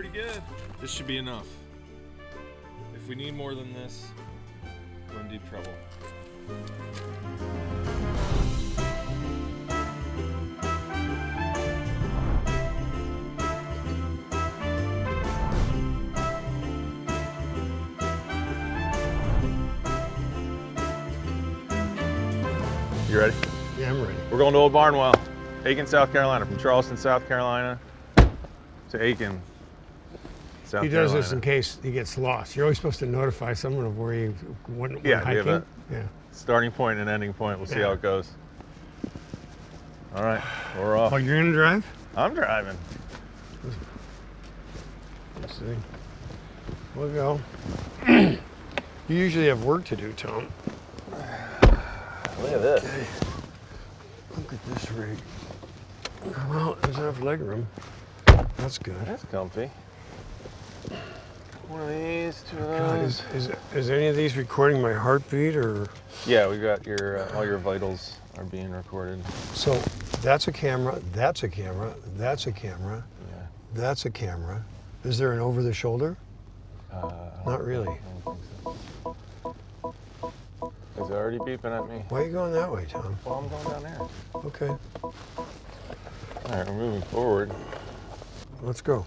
pretty good. This should be enough. If we need more than this, we're in deep trouble. You ready? Yeah, I'm ready. We're going to Old Barnwell, Aiken, South Carolina, from Charleston, South Carolina to Aiken, South Carolina. He does this in case he gets lost. You're always supposed to notify someone of where you went hiking. We have a yeah. starting point and an ending point. We'll see how it goes. All right, we're off. Oh, you're gonna drive? I'm driving. Let's see. We'll go. You usually have work to do, Tom. Look at this. Okay. Look at this rig. Well, there's enough leg room. That's good. That's comfy. One of these, two of God, those. is any of these recording my heartbeat or? Yeah, we got your all your vitals are being recorded. So that's a camera. That's a camera. That's a camera. Yeah. That's a camera. Is there an over the shoulder? Not really. I don't think so. Is it already beeping at me? Why are you going that way, Tom? Well, I'm going down there. Okay, All right, we're moving forward. let's go.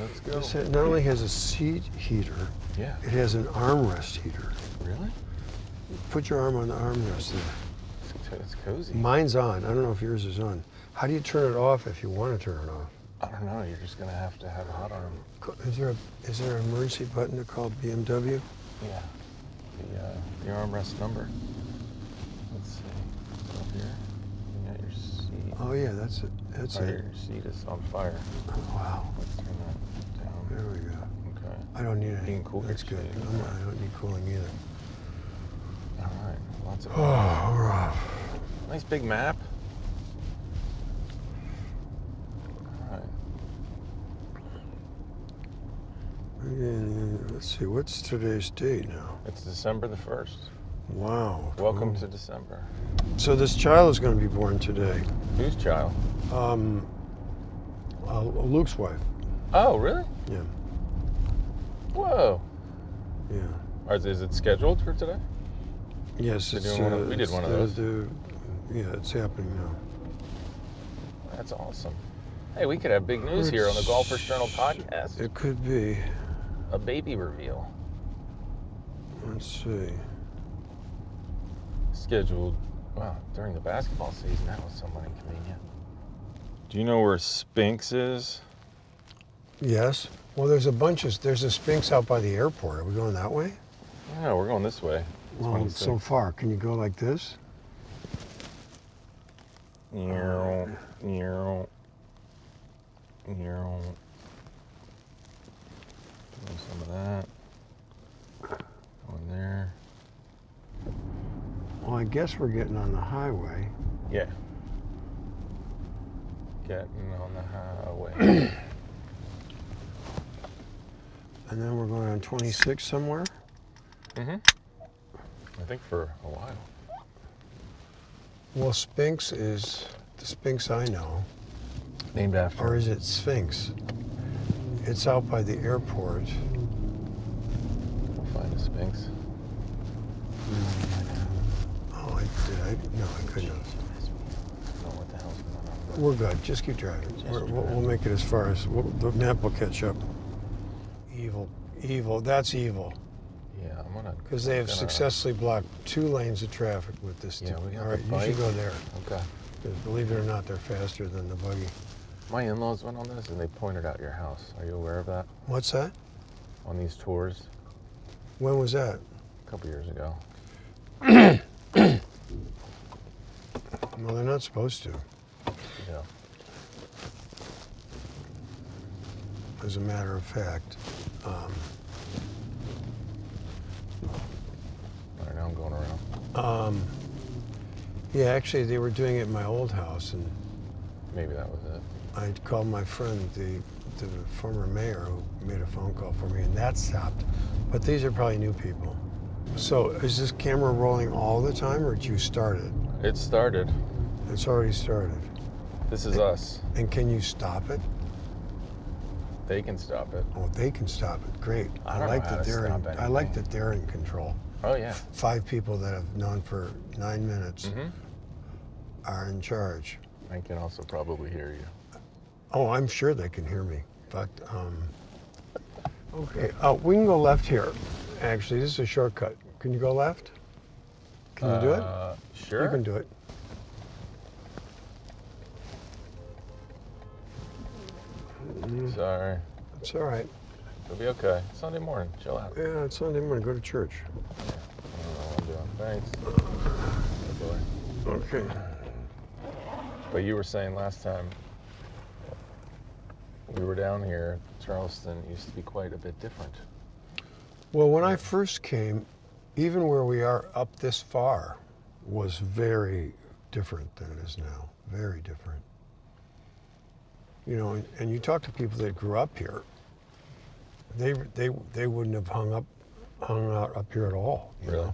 Let's go. This not only has a seat heater, Yeah. it has an armrest heater. Really? Put your arm on the armrest there. It's cozy. Mine's on. I don't know if yours is on. How do you turn it off if you want to turn it off? I don't know. You're just gonna have to have a hot arm. Is there an emergency button to call BMW? Yeah. The armrest number. Let's see. Up here. You got your seat. Oh yeah, that's it. That's Oh, it. your seat is on fire. Oh, wow. Let's turn that down. There we go. Okay. I don't need any. Being cool. That's good. I don't need cooling either. All right. Lots of. Oh, we're off. Nice big map. All right. Let's see. What's today's date now? It's December the 1st. Wow. Welcome cool. to December. So this child is going to be born today. Whose child? Luke's wife. Oh, really? Yeah. Whoa. Yeah. Is it scheduled for today? Yes, They're it's, doing we did one of those. Yeah, it's happening now. That's awesome. Hey, we could have big news here on the Golfers Journal podcast. It could be. A baby reveal. Let's see. Scheduled, well, during the basketball season. That was somewhat inconvenient. Do you know where Spinks is? Yes. Well, there's a Sphinx out by the airport. Are we going that way? No, we're going this way. Well, it's so far. Can you go like this? Some of that. Going there. Well, I guess we're getting on the highway. Yeah. Getting on the highway. And then we're going on 26 somewhere? Mm-hmm. I think for a while. Well, Sphinx is the Sphinx I know. Named after. Or is it Sphinx? It's out by the airport. We'll find a Sphinx. Oh, no, I couldn't. I don't know what the hell's going on. We're good. Just keep driving. We'll make it as far as the map will catch up. Evil. That's evil. Yeah, I'm gonna. Because they have successfully blocked 2 lanes of traffic with this. Yeah, we got all right, the you should bike. go there. Okay. Because believe it or not, they're faster than the buggy. My in-laws went on this and they pointed out your house. Are you aware of that? What's that? On these tours When was that? a couple years ago. Well, they're not supposed to. Yeah. As a matter of fact. All right, now I'm going around. Yeah, actually, they were doing it in my old house, and Maybe that was it. I called my friend, the former mayor, who made a phone call for me, and that stopped. But these are probably new people. So is this camera rolling all the time, or did you start it? It started. It's already started. This is us. And can you stop it? they can stop it. Oh, they can stop it. Great. I don't know how to stop I like anything. that they're in control. Oh yeah. 5 people that have known for 9 minutes Mm-hmm. are in charge. I can also probably hear you. Oh, I'm sure they can hear me. But okay. We can go left here. Actually, this is a shortcut. Can you go left? Can you do it? Sure. You can do it. Sorry. It's all right. It'll be okay. Sunday morning. Chill out. Yeah, it's Sunday morning. Go to church. I don't know what I'm doing. Thanks. Oh boy. Okay. But you were saying last time we were down here, Charleston used to be quite a bit different. Well, when I first came, even where we are up this far was very different than it is now. Very different. You know, and you talk to people that grew up here, they wouldn't have hung out up here at all. You Really? know?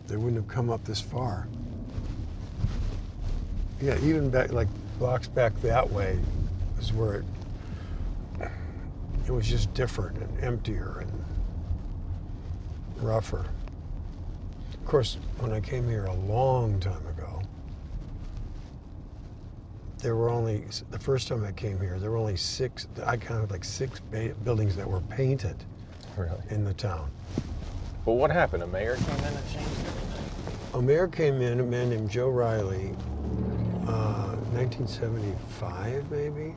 They wouldn't have come up this far. Yeah, even back, like blocks back that way is where it was just different and emptier and rougher. Of course, when I came here a long time ago, there were only, the first time I came here, there were only 6, I counted like 6 buildings that were painted Really? in the town. But what happened? A mayor came in and changed everything? A mayor came in, a man named Joe Riley, 1975 maybe,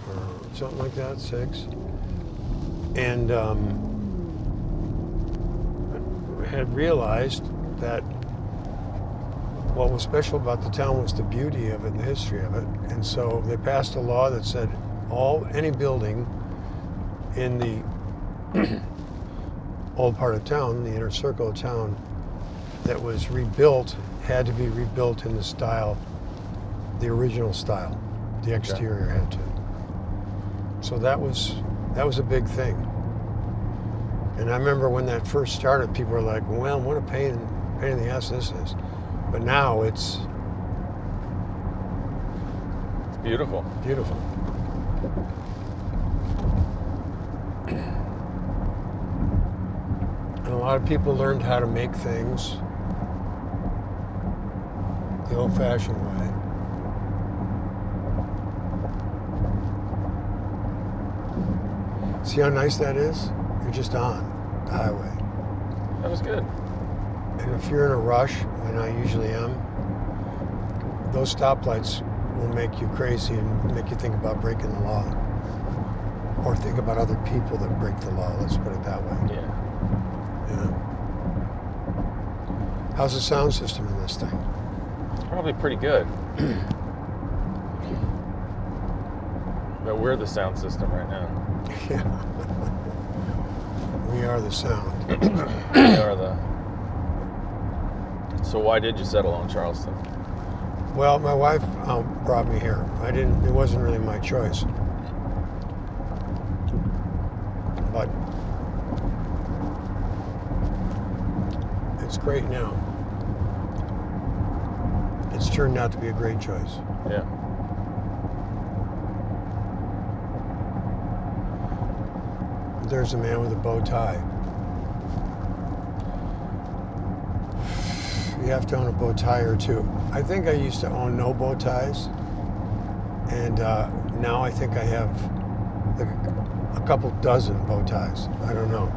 or something like that, 6. And had realized that what was special about the town was the beauty of it and the history of it. And so they passed a law that said any building in the old part of town, the inner circle of town, that was rebuilt had to be rebuilt in the style, the original style. The exterior had to. So that was a big thing. And I remember when that first started, people were like, well, what a pain in the ass this is. But now it's Beautiful. beautiful. And a lot of people learned how to make things the old-fashioned way. See how nice that is? You're just on the highway. That was good. And if you're in a rush, and I usually am, those stoplights will make you crazy and make you think about breaking the law. Or think about other people that break the law, let's put it that way. Yeah. Yeah. How's the sound system in this thing? It's probably pretty good. But we're the sound system right now. Yeah. We are the sound. We are the... So why did you settle on Charleston? Well, my wife brought me here. It wasn't really my choice. But it's great now. It's turned out to be a great choice. Yeah. There's a man with a bow tie. You have to own a bow tie or two. I think I used to own no bow ties, and now I think I have like a couple dozen bow ties. I don't know.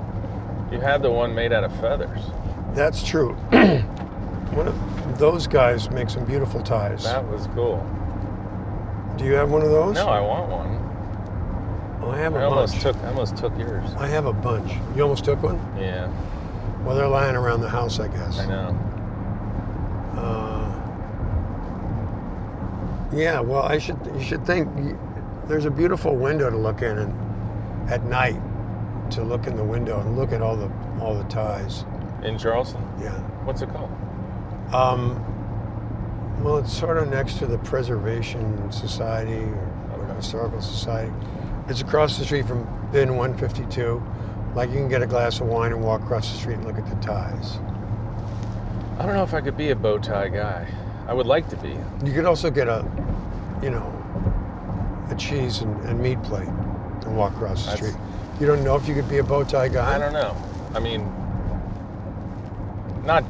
You had the one made out of feathers. That's true. One of those guys make some beautiful ties. That was cool. Do you have one of those? No, I want one. Oh, I have a I almost bunch. took yours. I have a bunch. You almost took one? Yeah, Well, they're lying around the house, I guess. I know. Yeah, well, you should think there's a beautiful window to look in, and at night to look in the window and look at all the ties. In Charleston? Yeah. What's it called? Well, it's sort of next to the Preservation Society or Historical Society. It's across the street from bin 152. Like you can get a glass of wine and walk across the street and look at the ties. I don't know if I could be a bow tie guy. I would like to be. You could also get a a cheese and meat plate and walk across the That's- street. You don't know if you could be a bow tie guy? I don't know. I mean,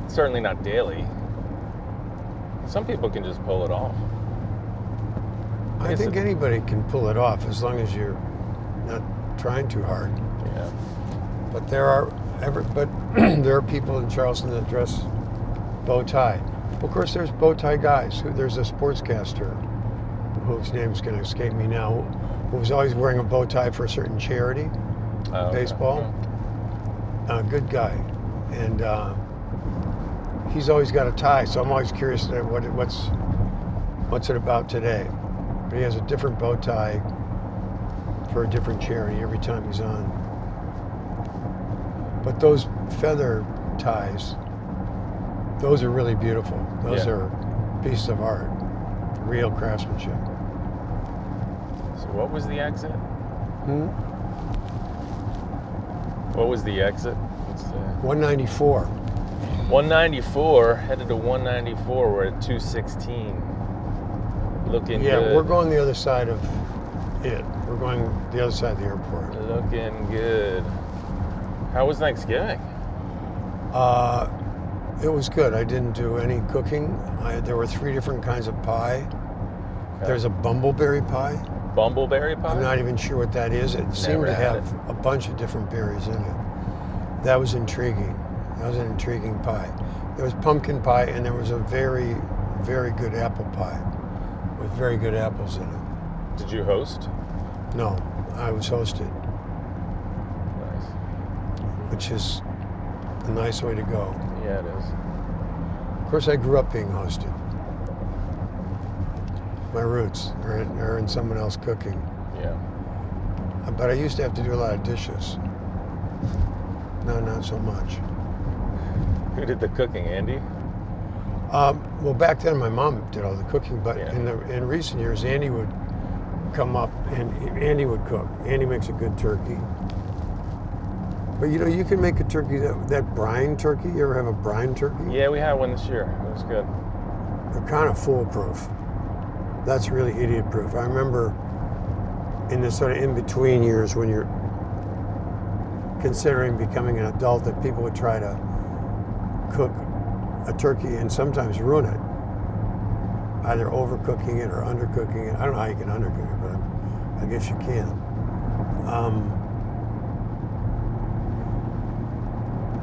certainly not daily. Some people can just pull it off. I think anybody can pull it off as long as you're not trying too hard. Yeah. But there are people in Charleston that dress bow tie. Of course, there's bow tie guys. There's a sportscaster whose name's going to escape me now, who was always wearing a bow tie for a certain charity, baseball. Good guy, and he's always got a tie. So I'm always curious what's it about today. But he has a different bow tie for a different charity every time he's on. But those feather ties, those are really beautiful. Those are pieces of art, real craftsmanship. So what was the exit? Hmm? What was the exit? 194. 194, headed to 194. We're at 216. Looking good. We're going the other side of it. We're going the other side of the airport. Looking good. How was Thanksgiving? It was good. I didn't do any cooking. There were 3 different kinds of pie. Okay. There's a bumbleberry pie. Bumbleberry pie? I'm not even sure what that is. It seemed to have a bunch of different berries in it. That was intriguing. That was an intriguing pie. There was pumpkin pie, and there was a very, very good apple pie with very good apples in it. Did you host? No, I was hosted, Nice. which is a nice way to go. Yeah, it is. Of course, I grew up being hosted. My roots are in someone else cooking. Yeah. But I used to have to do a lot of dishes. No, not so much. Who did the cooking, Andy? Well, back then my mom did all the cooking, but in recent years, Andy would come up and Andy would cook. Andy makes a good turkey. But you can make a turkey, that brine turkey. You ever have a brine turkey? Yeah, we had one this year. It was good. They're kind of foolproof. That's really idiot-proof. I remember in the sort of in-between years when you're considering becoming an adult that people would try to cook a turkey and sometimes ruin it. Either overcooking it or undercooking it. I don't know how you can undercook it, but I guess you can.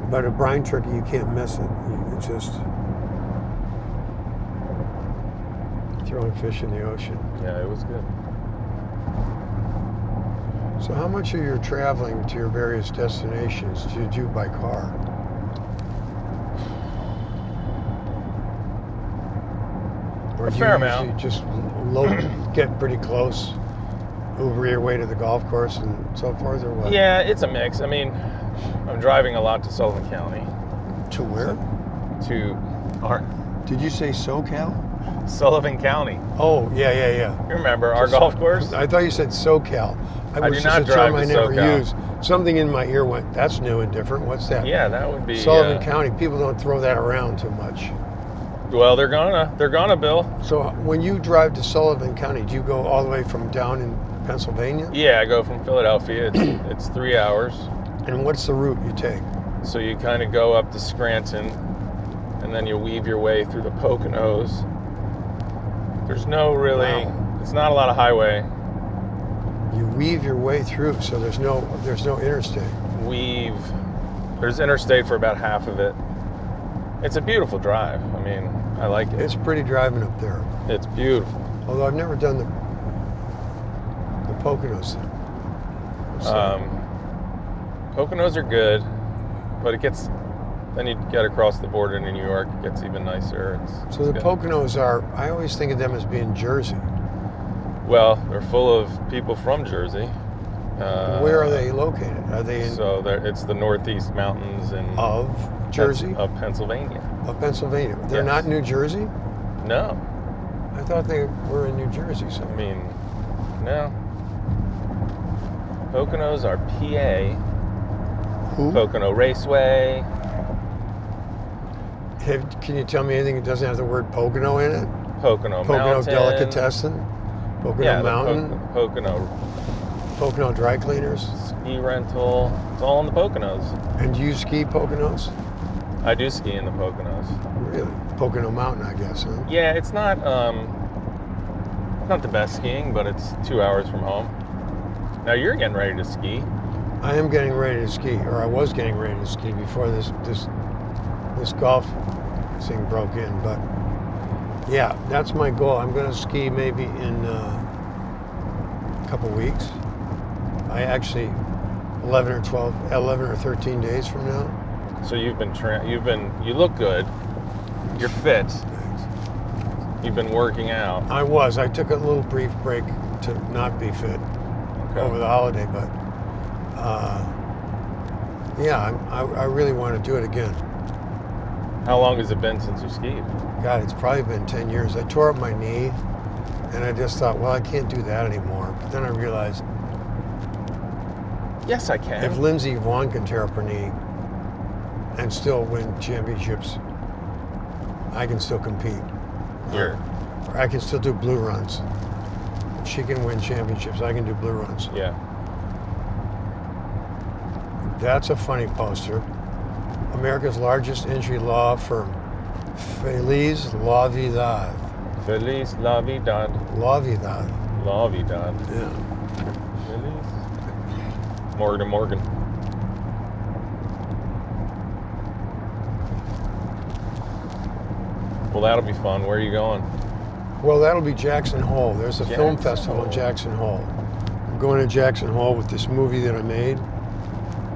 But a brine turkey, you can't miss it. It's just throwing fish in the ocean. Yeah, it was good. So how much of your traveling to your various destinations do you do by car? Or do you fair usually amount. just get pretty close, Uber your way to the golf course and so forth, or what? Yeah, it's a mix. I mean, I'm driving a lot to Sullivan County. To where? To our Did you say SoCal? Sullivan County. Oh, yeah. You remember our golf course? I thought you said SoCal. I was do just not a term drive I to never SoCal. used. Something in my ear went, that's new and different. What's that? Yeah, that would be Sullivan County. People don't throw that around too much. Well, they're gonna, Bill. So when you drive to Sullivan County, do you go all the way from down in Pennsylvania? Yeah, I go from Philadelphia. It's 3 hours. And what's the route you take? So you kind of go up to Scranton, and then you weave your way through the Poconos. There's no really, it's not a lot of highway. You weave your way through, so there's no interstate. There's interstate for about half of it. It's a beautiful drive. I mean, I like it. It's pretty driving up there. It's beautiful. Although I've never done the Poconos. Poconos are good, but then you get across the border into New York, it gets even nicer. So the Poconos I always think of them as being Jersey. Well, they're full of people from Jersey. Where are they located? Are they in? So it's the Northeast Mountains Of Jersey? Of Pennsylvania. Of Pennsylvania. They're Yes. not New Jersey? No. I thought they were in New Jersey I somewhere. mean, no. Poconos are PA. Who? Pocono Raceway. Can you tell me anything that doesn't have the word Pocono in it? Pocono Pocono Mountain. Delicatessen? Pocono Yeah, Mountain? Pocono. Pocono dry cleaners. Ski rental. It's all in the Poconos. And do you ski Poconos? I do ski in the Poconos. Really? Pocono Mountain, I guess, huh? Yeah, it's not the best skiing, but it's 2 hours from home. Now you're getting ready to ski. I am getting ready to ski, or I was getting ready to ski before this golf thing broke in. But yeah, that's my goal. I'm going to ski maybe in a couple weeks. I actually 11 or 13 days from now. So you look good. You're fit. You've been working out. I took a little brief break to not be fit over the holiday, but yeah, I really want to do it again. How long has it been since you skied? God, it's probably been 10 years. I tore up my knee, and I just thought, well, I can't do that anymore. But then I realized, yes, I can. if Lindsey Vonn can tear up her knee and still win championships, I can still compete. Here. Or I can still do blue runs. If she can win championships, I can do blue runs. Yeah. That's a funny poster. America's largest injury law firm. Feliz la vida. Feliz la vida. La vida. La vida. Yeah. Feliz. Morgan. Well, that'll be fun. Where are you going? Well, that'll be Jackson Hole. There's a film Jackson festival in Hole. Jackson Hole. I'm going to Jackson Hole with this movie that I made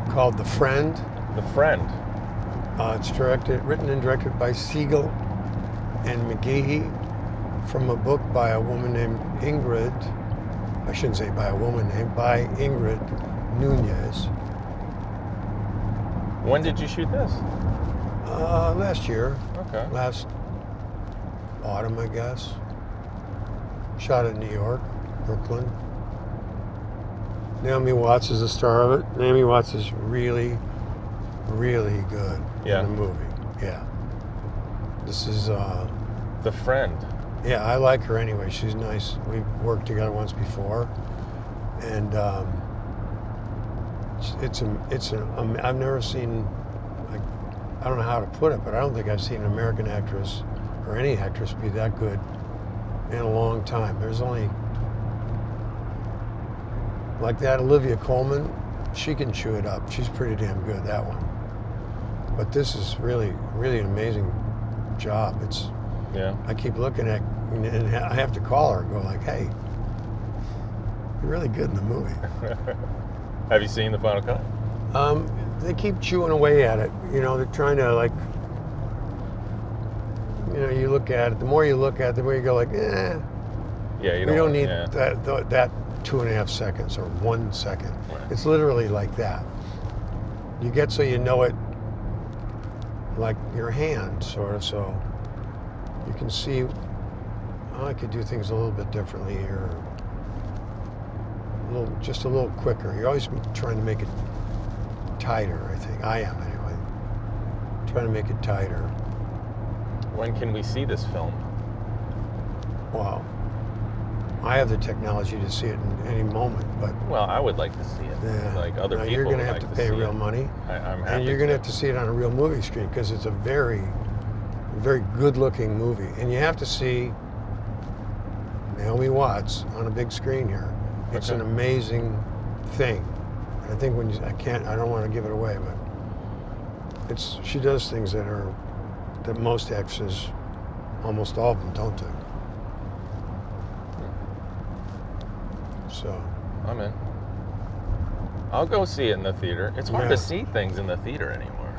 called The Friend. The Friend. It's written and directed by Siegel and McGehee from a book by a woman named Ingrid. I shouldn't say by a woman named, by Ingrid Nunez. When did you shoot this? Last year. Okay. Last autumn, I guess. Shot it in New York, Brooklyn. Naomi Watts is the star of it. Naomi Watts is really, really good in the movie. Yeah. This is, The Friend. yeah, I like her anyway. She's nice. We've worked together once before. And I've never seen, like, I don't know how to put it, but I don't think I've seen an American actress or any actress be that good in a long time. There's only, like that Olivia Colman, she can chew it up. She's pretty damn good, that one. But this is really, really an amazing job. I keep looking at, and I have to call her and go like, hey, you're really good in the movie. Have you seen the final cut? They keep chewing away at it. You know, they're trying to, like, you know, you look at it, the more you look at it, the more you go like, Yeah, you we don't need yeah. that 2.5 seconds or 1 second. Right. It's literally like that. You get so you know it like your hand, sort of, so you can see, oh, I could do things a little bit differently here. Just a little quicker. You're always trying to make it tighter, I think. I am, anyway. Trying to make it tighter. When can we see this film? Well, I have the technology to see it in any moment, but Well, I would like to see it. yeah, Like other now people you're going to would have like to pay see real it. money, I'm happy. and you're going to have to see it on a real movie screen because it's a very, very good-looking movie, and you have to see Naomi Watts on a big screen here. It's Okay. an amazing thing. I think when I don't want to give it away, but she does things that most actresses, almost all of them, don't do. So. I'm in. I'll go see it in the theater. It's hard Yeah. to see things in the theater anymore.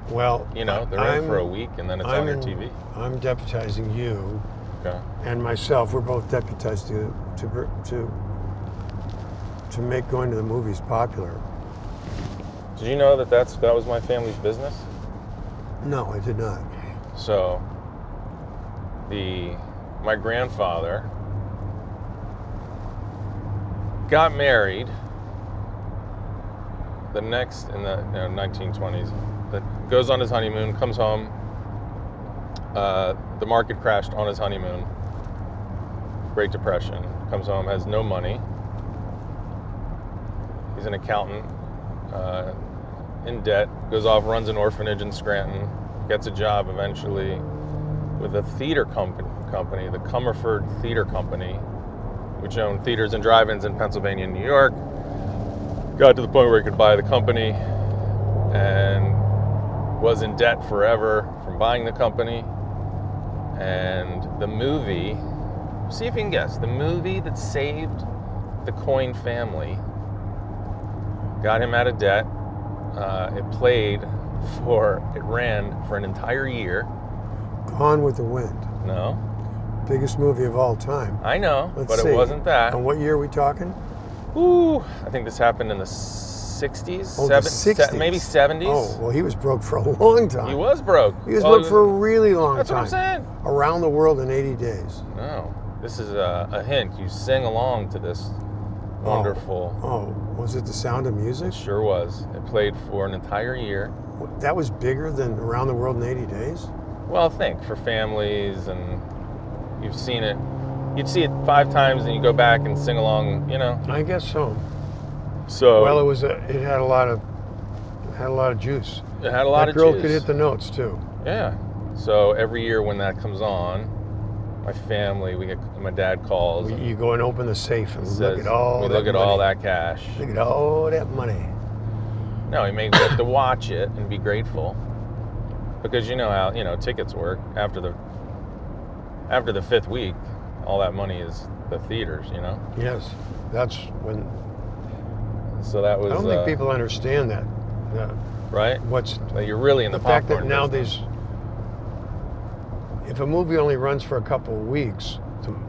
Well, You know, they're in for a week and then it's on your TV. I'm deputizing you Okay. and myself. We're both deputized to make going to the movies popular. Did you know that that was my family's business? No, I did not. So, my grandfather got married in the 1920s. That goes on his honeymoon, comes home. The market crashed on his honeymoon. Great Depression. Comes home, has no money. He's an accountant, in debt, goes off, runs an orphanage in Scranton, gets a job eventually with a theater company, the Comerford Theater Company, which owned theaters and drive-ins in Pennsylvania and New York. Got to the point where he could buy the company and was in debt forever from buying the company. And the movie, see if you can guess, the movie that saved the Coyne family, got him out of debt. It ran for an entire year. Gone with the Wind. No. Biggest movie of all time. I know, Let's but see. it wasn't that. And what year are we talking? Ooh, I think this happened in the 60s, Oh, the 60s. maybe 70s. Oh, well, he was broke for a long time. He was broke. He was broke for a really long That's time. what I'm saying. Around the world in 80 days. No, this is a hint. You sing along to this wonderful. Oh, was it The Sound of Music? It sure was. It played for an entire year. That was bigger than Around the World in 80 Days? Well, think for families, and you've seen it. You'd see it 5 times, and you go back and sing along. You know. I guess so. So Well, it had a lot of juice. it had a lot That of girl juice. could hit the notes too. Yeah. So every year when that comes on, my family, my dad calls. You go and open the safe and Says, look at all we that look at money. all that cash. Look at all that money. No, we have to watch it and be grateful, because you know how tickets work. After the 5th week, all that money is the theaters. Yes, that's when. So that was. I don't think people understand that. Right. That you're really in the fact that popcorn nowadays, if a movie only runs for a couple of weeks,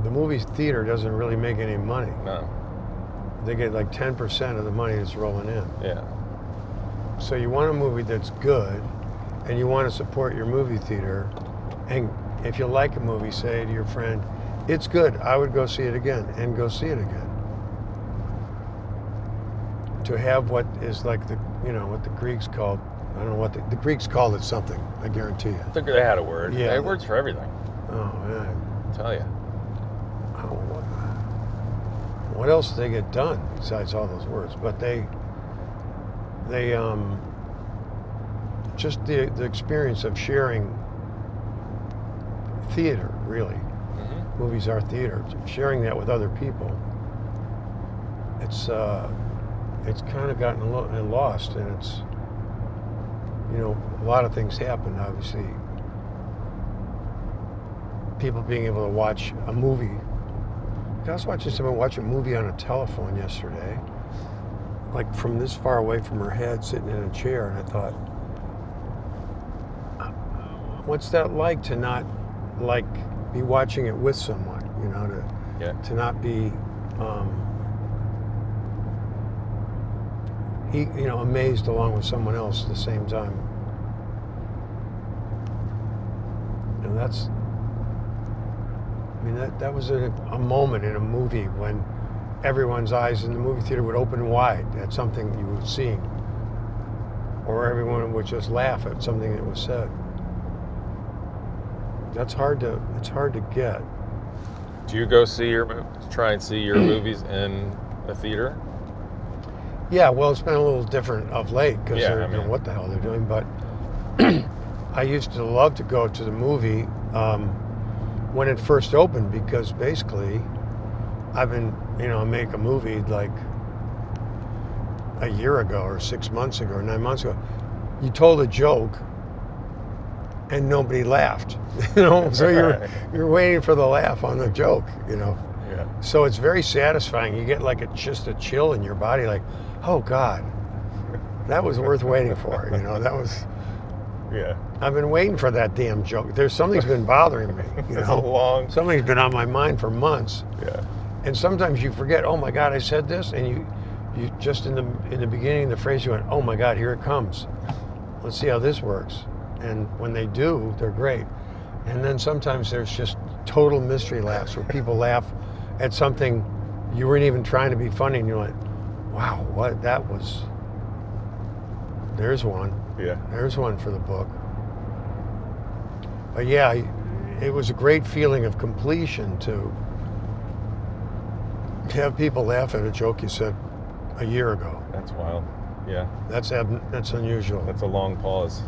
the movie theater doesn't really make any money. No. They get like 10% of the money that's rolling in. Yeah. So you want a movie that's good, and you want to support your movie theater. And if you like a movie, say to your friend, "It's good. I would go see it again," and go see it again. To have what is like what the Greeks called, I don't know what the Greeks called it something. I guarantee you. I think they had a word. Yeah. They had words for everything. Oh man. I'll tell you. What else did they get done besides all those words? But they just the experience of sharing theater, really. Mm-hmm. Movies are theater. Sharing that with other people. It's kind of gotten a little lost, and it's a lot of things happened. Obviously, people being able to watch a movie. I was watching someone watch a movie on a telephone yesterday, like from this far away from her head, sitting in a chair, and I thought, what's that like to not be watching it with someone? To not be amazed along with someone else at the same time. And that was a moment in a movie when everyone's eyes in the movie theater would open wide at something you were seeing, or everyone would just laugh at something that was said. It's hard to get. Do you go try and see your movies in a theater? Yeah, well, it's been a little different of late because what the hell they're doing. But I used to love to go to the movie when it first opened, because basically I've been, make a movie like a year ago or 6 months ago or 9 months ago. You told a joke and nobody laughed, so you're waiting for the laugh on the joke, Yeah. So it's very satisfying. You get like just a chill in your body, like, oh God, that was worth waiting for. That was. Yeah. I've been waiting for that damn joke. Something's been bothering me. Something's been on my mind for months. Yeah. And sometimes you forget. Oh my God, I said this, and you just in the beginning of the phrase you went, oh my God, here it comes. Let's see how this works. And when they do, they're great. And then sometimes there's just total mystery laughs where people laugh at something you weren't even trying to be funny, and you're like, wow, what that was. There's one. Yeah. There's one for the book. But yeah, it was a great feeling of completion to have people laugh at a joke you said a year ago. That's wild. Yeah. That's unusual. That's a long pause.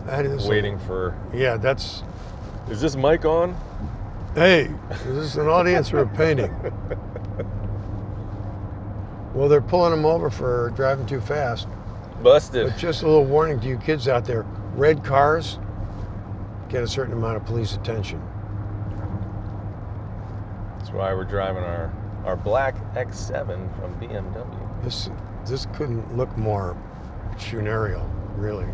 That is Waiting for. Yeah, that's. Is this mic on? Hey, is this an audience or a painting? Well, they're pulling them over for driving too fast. Busted. But just a little warning to you kids out there: red cars get a certain amount of police attention. That's why we're driving our black X7 from BMW. This couldn't look more funereal, really.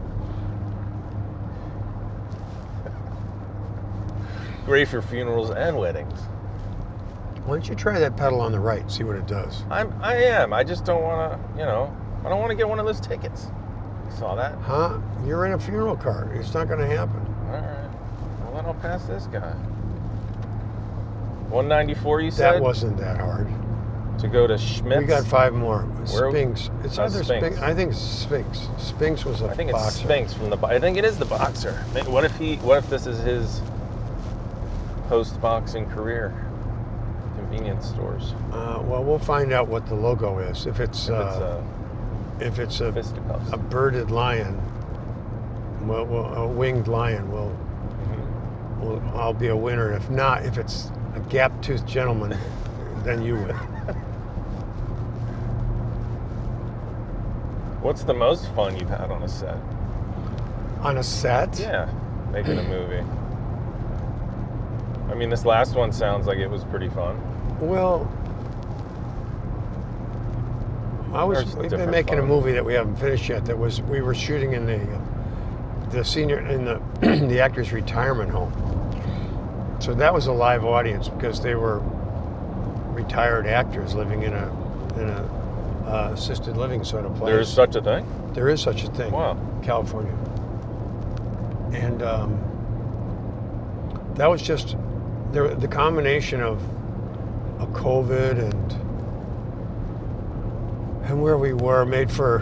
Great for funerals and weddings. Why don't you try that pedal on the right, see what it does? I am. I just don't want to, I don't want to get one of those tickets. You saw that? Huh? You're in a funeral car. It's not going to happen. All right. Well, then I'll pass this guy. 194, you said? That wasn't that hard. To go to Schmitz? We got 5 more. Where? Spinks. It's either Spinks. I think it's Sphinx. Spinks was a boxer. I think it's Spinks from the. I think it is the boxer. What if this is his post-boxing career? Convenience stores. Well, we'll find out what the logo is. If it's a fisticuffs. a birded lion, a winged lion, I'll be a winner. If not, if it's a gap-toothed gentleman, then you win. What's the most fun you've had on a set? On a set? Yeah, making a movie. I mean, this last one sounds like it was pretty fun. Well, we've been making a movie that we haven't finished yet. We were shooting in the actors' retirement home. So that was a live audience because they were retired actors living in a assisted living sort of place. There's such a thing? There is such a thing. Wow. California. And that was just the combination of a COVID and where we were made for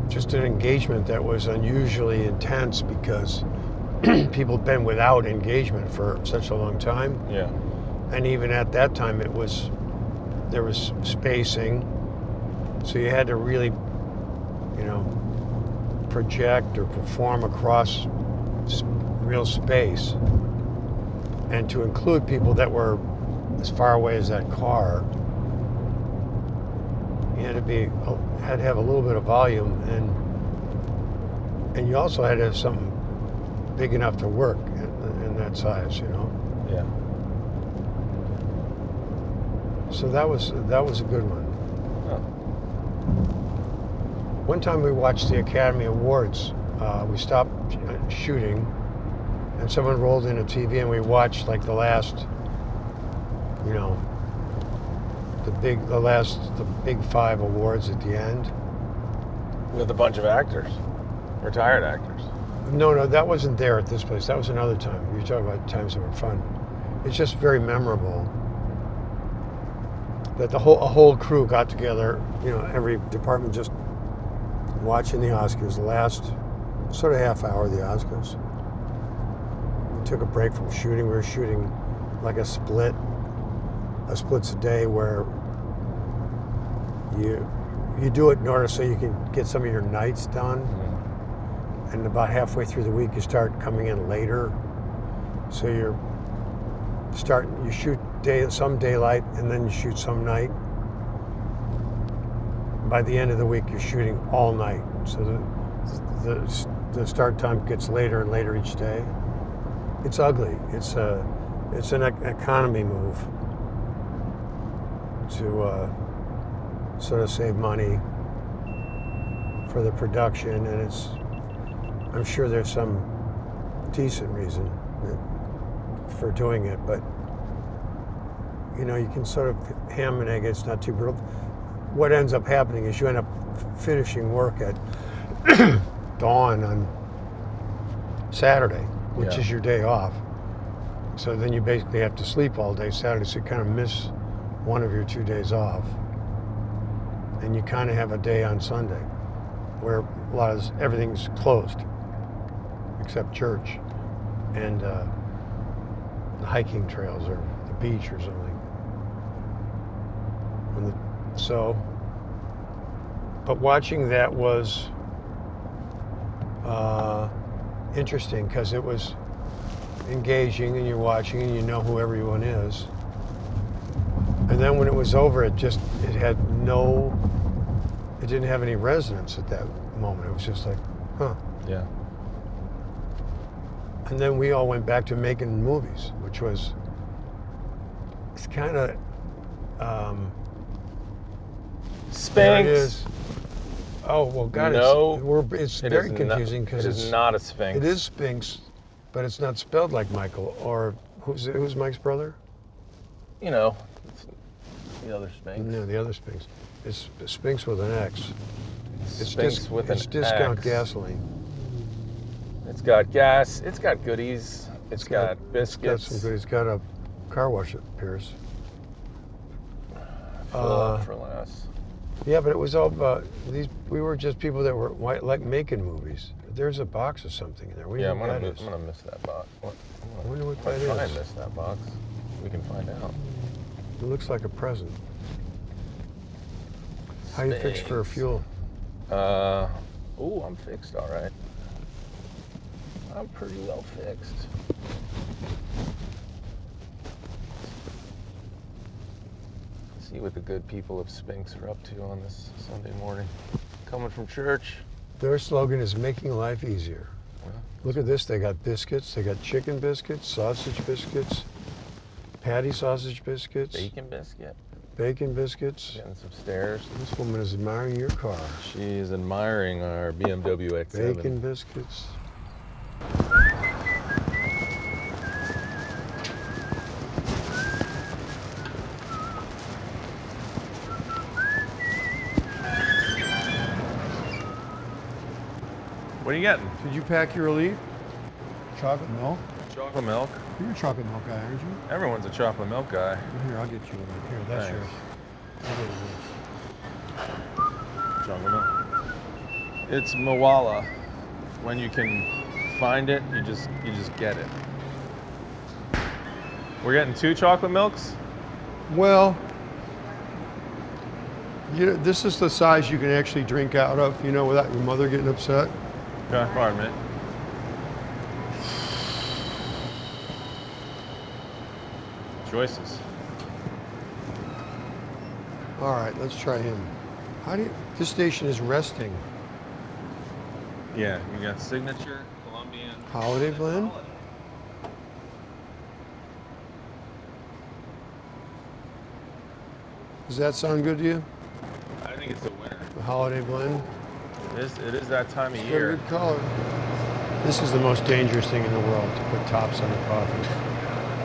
just an engagement that was unusually intense because people had been without engagement for such a long time. Yeah. And even at that time, there was spacing, so you had to really, project or perform across real space, and to include people that were as far away as that car, you had to have a little bit of volume, and you also had to have something big enough to work in that size, Yeah. So that was a good one. Oh. One time we watched the Academy Awards. We stopped shooting, and someone rolled in a TV, and we watched like the last, the big 5 awards at the end. With a bunch of actors, retired actors. No, that wasn't there at this place. That was another time. You're talking about times that were fun. It's just very memorable that a whole crew got together, every department just watching the Oscars, the last sort of half hour of the Oscars. We took a break from shooting. We were shooting like a splits a day where you do it in order so you can get some of your nights done. Mm-hmm. And about halfway through the week, you start coming in later. So you shoot some daylight, and then you shoot some night. By the end of the week, you're shooting all night. So the start time gets later and later each day. It's ugly. It's an economy move to sort of save money for the production, and I'm sure there's some decent reason for doing it, but you can sort of ham and egg it. It's not too brutal. What ends up happening is you end up finishing work at dawn on Saturday, which is your day off. So then you basically have to sleep all day Saturday, so you kind of miss one of your 2 days off. And you kind of have a day on Sunday where everything's closed except church and the hiking trails or the beach or something. So, but watching that was interesting because it was engaging, and you're watching and you know who everyone is. And then when it was over, it didn't have any resonance at that moment. It was just like, huh. Yeah. And then we all went back to making movies, which was, it's kind of, Spanx. there it is. Oh, well, God, No, it's very confusing because it is not a Sphinx. It is Sphinx, but it's not spelled like Michael. Or who's Mike's brother? You know, the other Sphinx. No, the other Sphinx. It's Sphinx with an X. Sphinx with an It's discount X. gasoline. It's got gas. It's got goodies. It's got biscuits. It's got some good. It's got a car wash at Pierce. Fill up for less. Yeah, but it was all about these. We were just people that were like making movies. There's a box of something in there. What do you Yeah, think I'm that is? gonna miss that box. I wonder what that Try and is. miss that box. We can find out. It looks like a present. How you fixed for fuel? I'm fixed all right. I'm pretty well fixed. See what the good people of Sphinx are up to on this Sunday morning. Coming from church. Their slogan is making life easier. Well, Look at this. They got biscuits. They got chicken biscuits, sausage biscuits, patty sausage biscuits, bacon biscuit. bacon biscuits. Getting some stairs. This woman is admiring your car. She is admiring our BMW X7. Bacon biscuits. What are you getting? Did you pack your Relief? Chocolate milk? Chocolate milk. You're a chocolate milk guy, aren't you? Everyone's a chocolate milk guy. Here, I'll get you one. Here, that's Thanks. yours. I'll get Chocolate milk. It's Mawala. When you can find it, you just get it. We're getting 2 chocolate milks? yours. Well, this is the size you can actually drink out of, without your mother getting upset. Okay, pardon me. Choices. All right, let's try him. This station is resting. Yeah, you got Signature, Colombian. Holiday blend? Does that sound good to you? I think it's a winner. The holiday blend? It is that time of It's got a year. good color. This is the most dangerous thing in the world, to put tops on a coffee.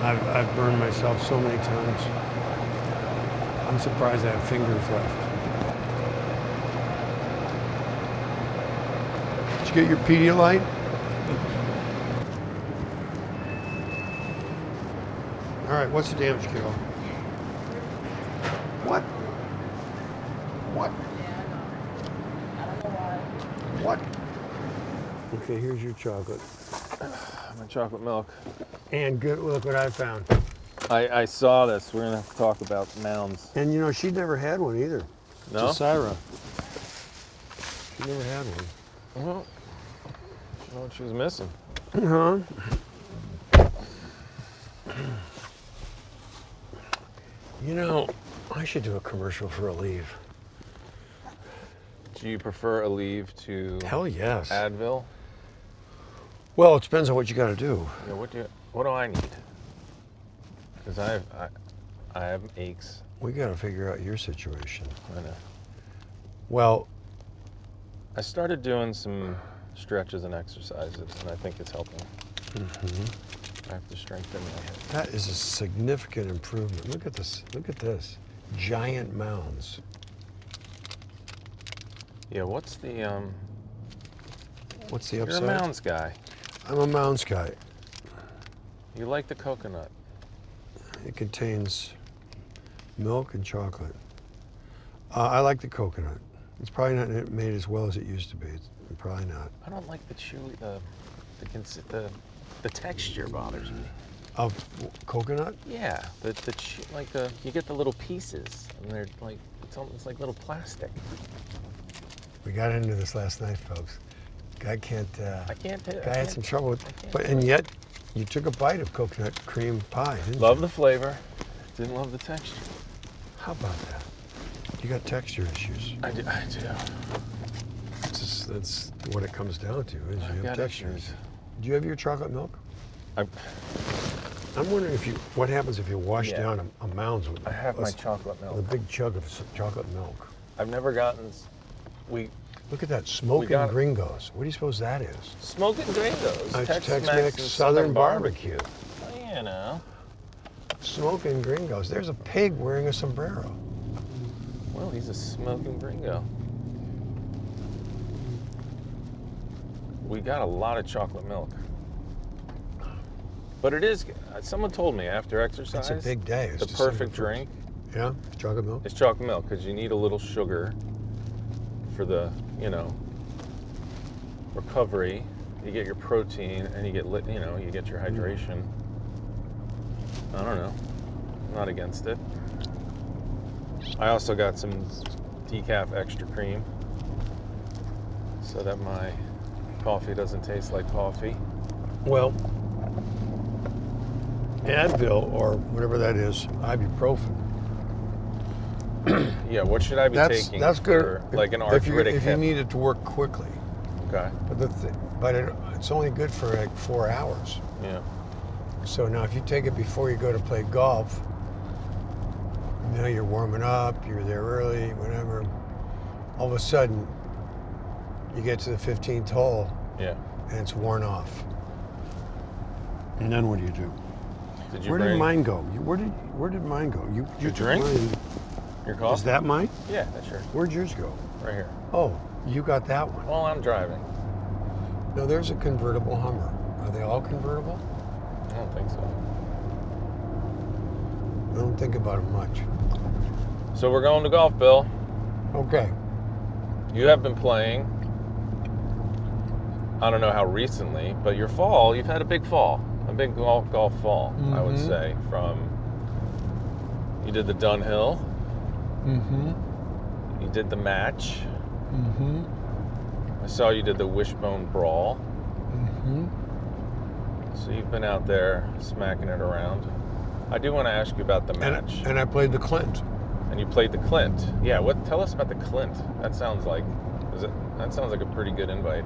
I've burned myself so many times. I'm surprised I have fingers left. Did you get your Pedialyte? All right, what's the damage, kiddo? What? What? What? Okay, here's your chocolate. My chocolate milk. And good, look what I found. I saw this. We're gonna have to talk about mounds. And she'd never had one either. No? Josira. She never had one. Well, you know what she was missing. Huh? I should do a commercial for Aleve. Do you prefer Aleve to Hell yes. Advil? Well, it depends on what you got to do. Yeah, what do I need? Because I have aches. We got to figure out your situation. I know. Well, I started doing some stretches and exercises, and I think it's helping. I have to strengthen my head. that is a significant improvement. Look at this. Look at this. Giant mounds. Yeah, what's the What's the You're upside? a mounds guy. I'm a mounds guy. You like the coconut. It contains milk and chocolate. I like the coconut. It's probably not made as well as it used to be. It's probably not. I don't like the chewy, the texture bothers me. Of coconut? Yeah, you get the little pieces, and they're like it's like little plastic. We got into this last night, folks. Guy can't. I can't. Guy had some trouble with, and yet you took a bite of coconut cream pie. Didn't Love you? the flavor. Didn't love the texture. How about that? You got texture issues. I do. That's what it comes down to. Is you have texture. Issues. Do you have your chocolate milk? I'm wondering what happens if you wash Yeah. down a mounds with. I have my chocolate milk. A big chug of chocolate milk. I've never gotten. Look at that, smoking got it. gringos. What do you suppose that is? Smoking Gringos. Tex-Mex Southern barbecue. You know. Smoking gringos. There's a pig wearing a sombrero. Well, he's a smoking gringo. We got a lot of chocolate milk. But it is, someone told me after exercise, It's a big day. It's the December perfect 1st. drink Yeah, chocolate milk. is chocolate milk because you need a little sugar for the, recovery. You get your protein and you get you get your hydration. I don't know. I'm not against it. I also got some decaf extra cream so that my coffee doesn't taste like coffee. Well, Advil or whatever that is, ibuprofen. Yeah, what should I be taking? That's good. For, like an arthritic if you hip? need it to work quickly. Okay. But it's only good for like 4 hours. Yeah. So now if you take it before you go to play golf, you're warming up, you're there early, whatever. All of a sudden, you get to the 15th hole Yeah. and it's worn off. And then what do you do? Did you Where bring did mine go? Where did mine go? You your took drink? mine. your coffee? Is that mine? Yeah, that's yours. Where'd yours go? Right here. Oh, you got that one. Well, I'm driving. No, there's a convertible Hummer. Are they all convertible? I don't think so. I don't think about them much. So we're going to golf, Bill. Okay. You have been playing. I don't know how recently, but your fall, you've had a big fall. A big golf fall, I would Mhm. say. You did the Dunhill. Mm-hmm. You did the match. Mm-hmm. I saw you did the Wishbone Brawl. Mm-hmm. So you've been out there smacking it around. I do want to ask you about the match. And I played the Clint. And you played the Clint. Yeah, tell us about the Clint. That sounds like a pretty good invite.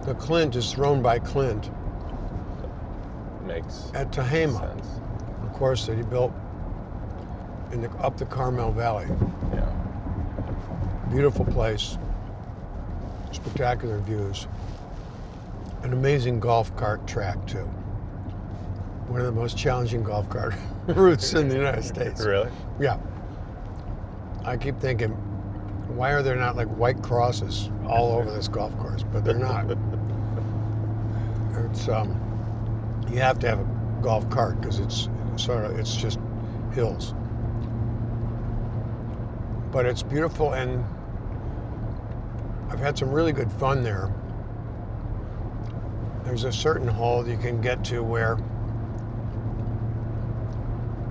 The Clint is thrown by Clint Makes at Tehama, sense. a course that he built up the Carmel Valley. Yeah. Beautiful place, spectacular views, an amazing golf cart track too. One of the most challenging golf cart routes in the United States. Really? Yeah. I keep thinking, why are there not like white crosses all over this golf course? But they're not. It's you have to have a golf cart because it's just hills. But it's beautiful, and I've had some really good fun there. There's a certain hole you can get to where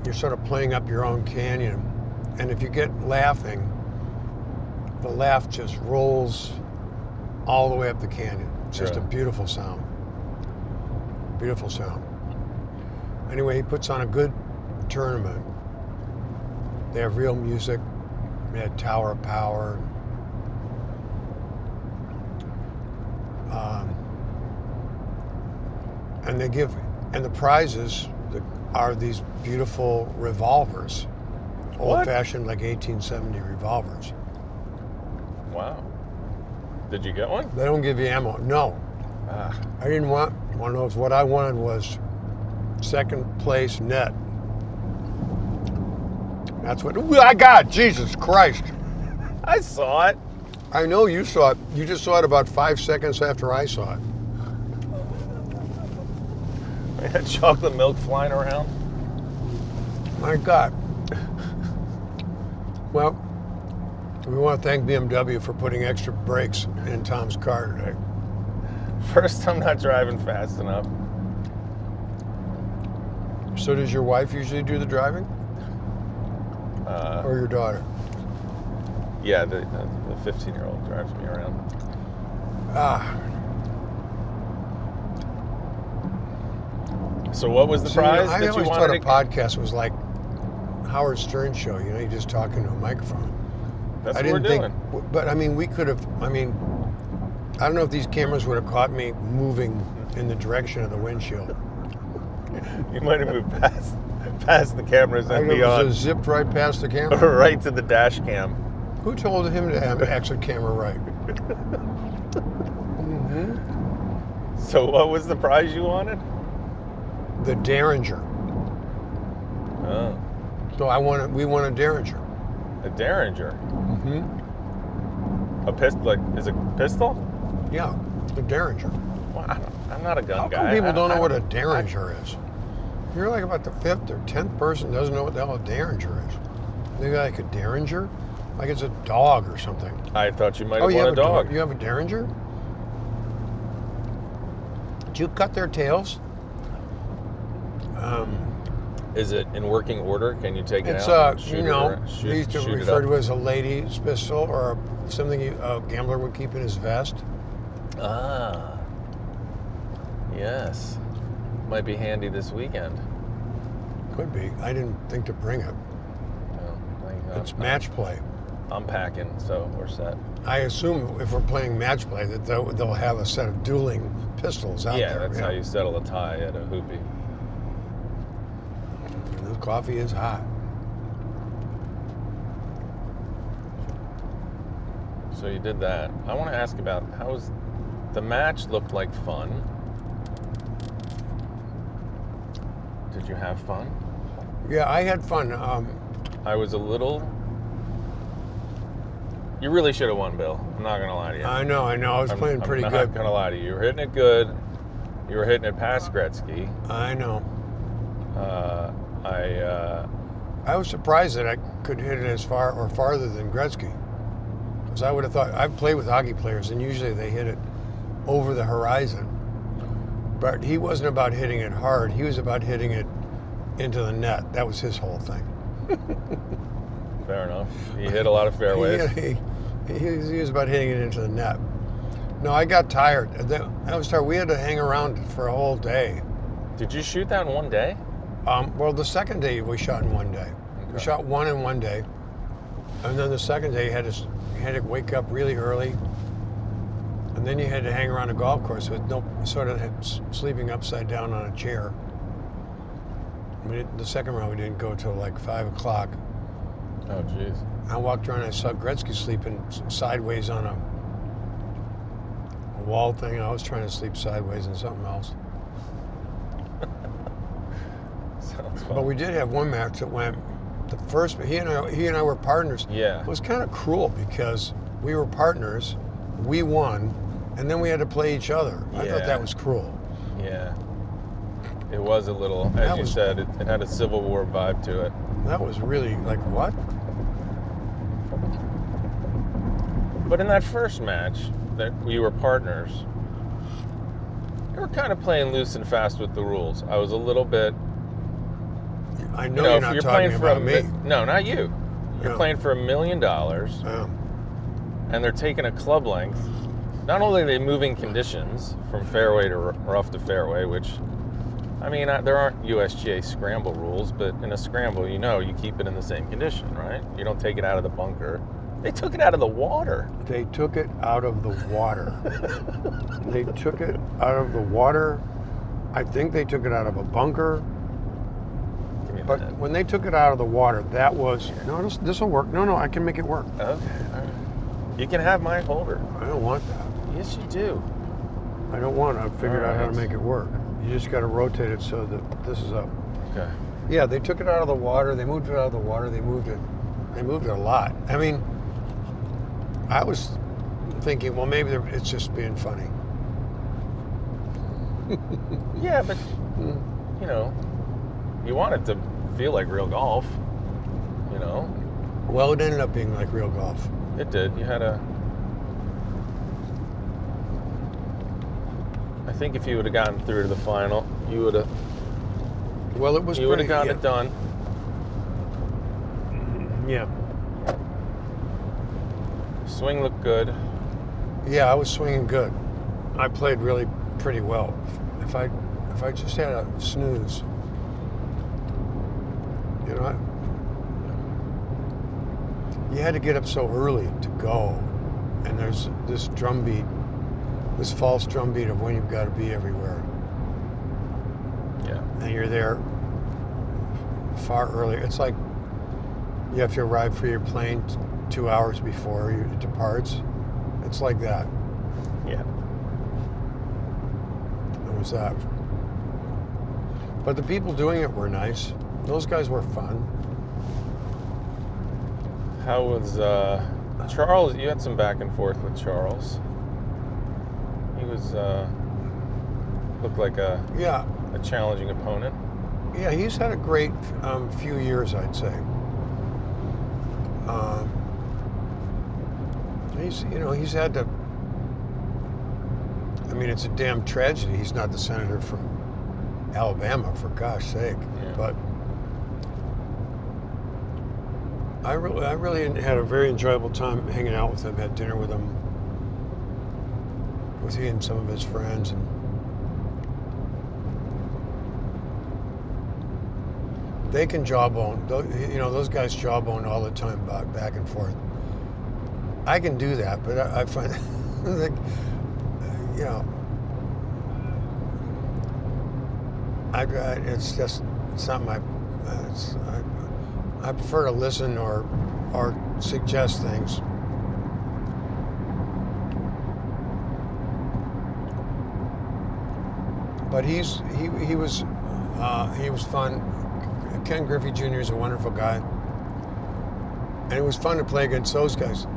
you're sort of playing up your own canyon, and if you get laughing, the laugh just rolls all the way up the canyon. It's just a beautiful sound. Beautiful sound. Anyway, he puts on a good tournament. They have real music. They had Tower of Power. And the prizes are these beautiful revolvers. Old-fashioned, like 1870 revolvers. Wow. Did you get one? They don't give you ammo. No. I didn't want one of those. What I wanted was second place net. That's what I got. Jesus Christ. I saw it. I know you saw it. You just saw it about 5 seconds after I saw it. I had chocolate milk flying around. My God. Well, we want to thank BMW for putting extra brakes in Tom's car today. First, I'm not driving fast enough. So does your wife usually do the driving? Or your daughter? Yeah, the 15-year-old drives me around. So what was the prize I that you always thought wanted a podcast was like Howard Stern show. You know, you're just talking to a microphone. That's I what we're didn't doing. think, but I mean, we could have. I mean, I don't know if these cameras would have caught me moving in the direction of the windshield. You might have moved past the cameras and I beyond. was zipped right past the camera. Right to the dash cam. Who told him to have exit camera right? So what was the prize you wanted? The Derringer. Oh, So we won a Derringer. a Derringer. Mm-hmm. A pistol? Like, is it pistol? Yeah, the Derringer. Well, I'm not a gun How guy. come people don't know what a Derringer is? You're like about the 5th or 10th person doesn't know what the hell a Derringer is. They got like a Derringer? Like it's a dog or something. I thought you might Oh, have you won have a dog. You have a Derringer? Did you cut their tails? Is it in working order? Can you take it It's out? And shoot you it know, or shoot, they used to shoot it refer up? to it as a lady's pistol or something a gambler would keep in his vest. Ah, yes. Might be handy this weekend. Could be. I didn't think to bring it. Well, It's match play. I'm packing, so we're set. I assume if we're playing match play that they'll have a set of dueling pistols out Yeah, there. that's how you settle a tie at Ohoopee. The coffee is hot. So you did that. I want to ask about how's the match looked like fun. Did you have fun? Yeah, I had fun. I was a little. You really should have won, Bill. I'm not gonna lie to you. I know. I was playing pretty I'm good. not gonna lie to you. You were hitting it good. You were hitting it past Gretzky. I know. I was surprised that I could hit it as far or farther than Gretzky. Because I would have thought, I've played with hockey players and usually they hit it over the horizon. But he wasn't about hitting it hard. He was about hitting it into the net. That was his whole thing. Fair enough. He hit a lot of fairways. He was about hitting it into the net. No, I got tired. I was tired. We had to hang around for a whole day. Did you shoot that in one day? Well, the second day we shot in one day. We Okay. shot one in one day, and then the second day you had to wake up really early, and then you had to hang around a golf course with sleeping upside down on a chair. The second round we didn't go till like 5 o'clock. Oh, jeez. I walked around and I saw Gretzky sleeping sideways on a wall thing. I was trying to sleep sideways in something else. Sounds fun. But we did have one match that went. The first, he and I were partners. Yeah. It was kind of cruel because we were partners, we won, and then we had to play each other. I thought Yeah. that was cruel. Yeah. It was a little, That as you was- said, it had a Civil War vibe to it. That was really like, what? But in that first match, that we were partners, we were kind of playing loose and fast with the rules. I was a little bit. I know you're if not you're talking playing for about me. No, not you. You're Yeah. playing for $1 million, Yeah. and they're taking a club length. Not only are they moving conditions from fairway to rough to fairway, which, I mean, there aren't USGA scramble rules, but in a scramble, you keep it in the same condition, right? You don't take it out of the bunker. They took it out of the water. They took it out of the water. They took it out of the water. I think they took it out of a bunker. Give me a But minute. when they took it out of the water, that was, no, this will work. No, I can make it work. Okay, all right. You can have my holder. I don't want that. Yes, you do. I don't want it. I figured out how to Alright. make it work. You just got to rotate it so that this is up. Okay. Yeah, they took it out of the water. They moved it out of the water. They moved it a lot. I mean, I was thinking, well, maybe it's just being funny. Yeah, but you want it to feel like real golf. Well, it ended up being like real golf. It did. You had a. I think if you would have gotten through to the final, you would have. Well, it was. You would have pretty- gotten it done. Yeah. Swing looked good. Yeah, I was swinging good. I played really pretty well. If I just had a snooze, you know, you had to get up so early to go, and there's this drumbeat, this false drumbeat of when you've got to be everywhere, Yeah. and you're there far earlier. It's like you have to arrive for your plane 2 hours before it departs. It's like that. Yeah. It was that. But the people doing it were nice. Those guys were fun. How was Charles? You had some back and forth with Charles. He was looked like a Yeah, challenging opponent. yeah. He's had a great few years, I'd say. He's had to. I mean, it's a damn tragedy. He's not the senator from Alabama, for gosh sake. Yeah. But I really had a very enjoyable time hanging out with him, had dinner with him, with he and some of his friends, and they can jawbone. Those guys jawbone all the time, back and forth. I can do that, but I find like, it's not my. I prefer to listen or suggest things. But he was fun. Ken Griffey Jr. is a wonderful guy, and it was fun to play against those guys.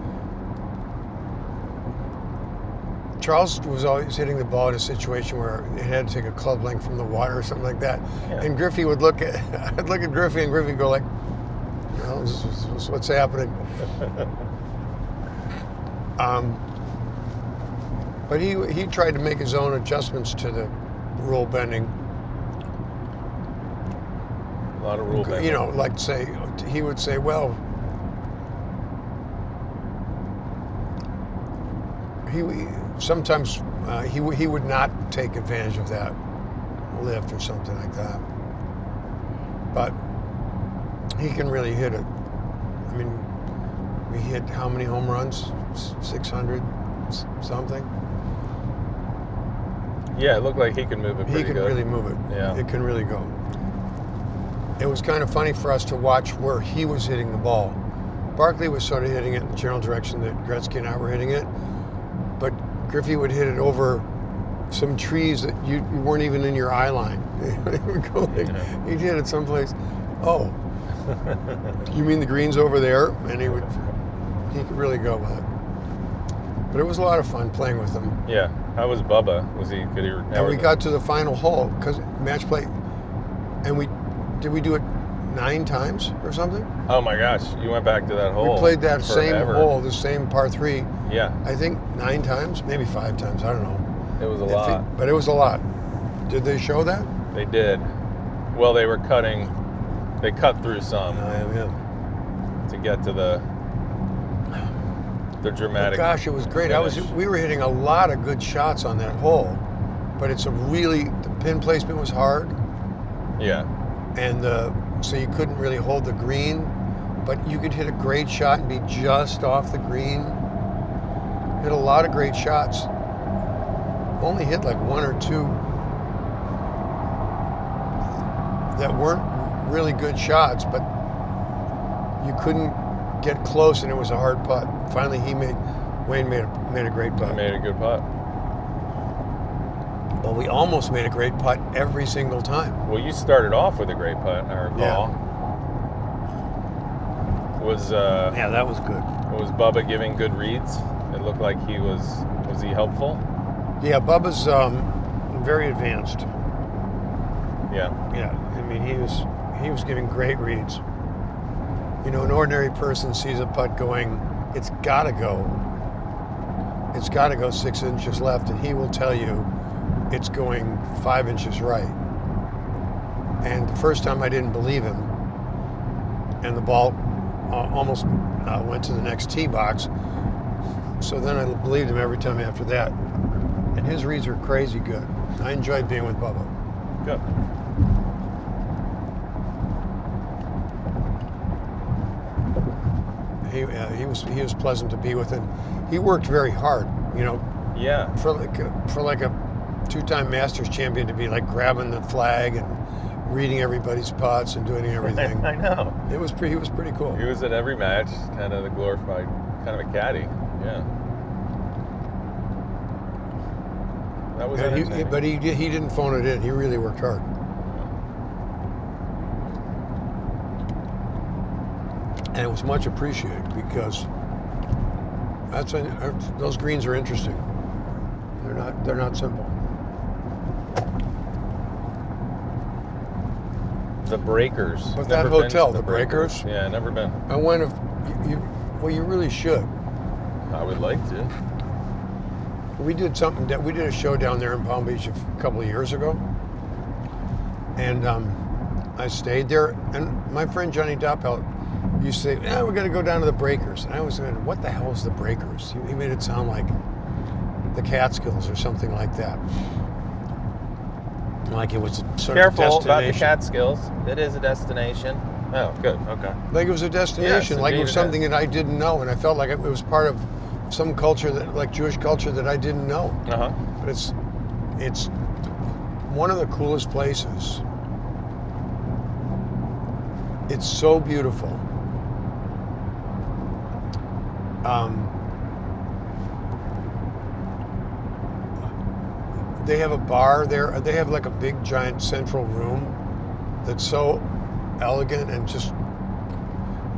Charles was always hitting the ball in a situation where it had to take a club length from the water or something like that. Yeah. And Griffey would look at I'd look at Griffey, and Griffey would go like, this is what's happening. But he tried to make his own adjustments to the rule bending. A lot of rule bending. Like he would say, well, sometimes he would not take advantage of that lift or something like that. But he can really hit it. I mean, we hit how many home runs? 600 something. Yeah, it looked like he could move it pretty good. He can really move it. Yeah. It can really go. It was kind of funny for us to watch where he was hitting the ball. Barkley was sort of hitting it in the general direction that Gretzky and I were hitting it, but Griffey would hit it over some trees that you weren't even in your eye line. He'd hit it someplace. Oh, you mean the green's over there? And he could really go with it. But it was a lot of fun playing with him. Yeah. How was Bubba? And we got to the final hole because match play, and did we do it 9 times or something? Oh my gosh, you went back to that hole. We played that forever. same hole, the same par 3. Yeah. I think 9 times, maybe 5 times. I don't know. It was a lot. But it was a lot. Did they show that? They did. Well, they were cutting. They cut through some to get to the dramatic. Oh, gosh, it was great. finish. We were hitting a lot of good shots on that hole, but the pin placement was hard, Yeah. and so you couldn't really hold the green, but you could hit a great shot and be just off the green. Hit a lot of great shots. Only hit like 1 or 2 that weren't really good shots, but you couldn't get close, and it was a hard putt. Finally, Wayne made a great putt. He made a good putt. Well, we almost made a great putt every single time. Well, you started off with a great putt, I recall. Yeah. Yeah, that was good. Was Bubba giving good reads? It looked like he was he helpful? Yeah, Bubba's very advanced. Yeah. Yeah, I mean, he was giving great reads. An ordinary person sees a putt going, it's got to go 6 inches left, and he will tell you it's going 5 inches right. And the first time I didn't believe him, and the ball almost went to the next tee box. So then I believed him every time after that. And his reads are crazy good. I enjoyed being with Bubba. Good. He was pleasant to be with, and he worked very hard. You know, Yeah. for like a 2-time Masters champion to be like grabbing the flag and reading everybody's putts and doing everything. I know. He was pretty cool. He was at every match, kind of the glorified, kind of a caddy. Yeah. That was entertaining. But he didn't phone it in. He really worked hard. And it was much appreciated because those greens are interesting. They're not simple. The Breakers. But Never that been hotel, to the Breakers? Yeah, never been. I went. Well, you really should. I would like to. We did a show down there in Palm Beach a couple of years ago, and I stayed there. And my friend Johnny Doppelt used to say, we're going to go down to the Breakers. And I was going, what the hell is the Breakers? He made it sound like the Catskills or something like that. Like it was a sort Careful of about the destination. Catskills. It is a destination. Oh, good. Okay. Like it was a destination. Yes, like it was indeed it something that I didn't know, and I felt like it was part of some culture like Jewish culture that I didn't know. Uh-huh. But it's one of the coolest places. It's so beautiful. They have a bar there. They have like a big giant central room that's so elegant and just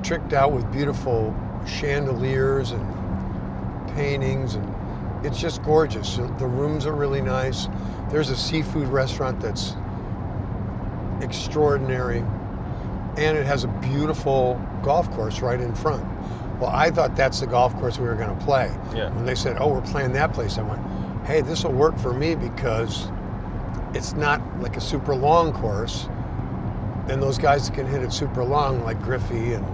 tricked out with beautiful chandeliers and paintings, and it's just gorgeous. The rooms are really nice. There's a seafood restaurant that's extraordinary, and it has a beautiful golf course right in front. Well, I thought that's the golf course we were going to play. Yeah. When they said, oh, we're playing that place, I went, hey, this will work for me because it's not like a super long course, and those guys that can hit it super long, like Griffey and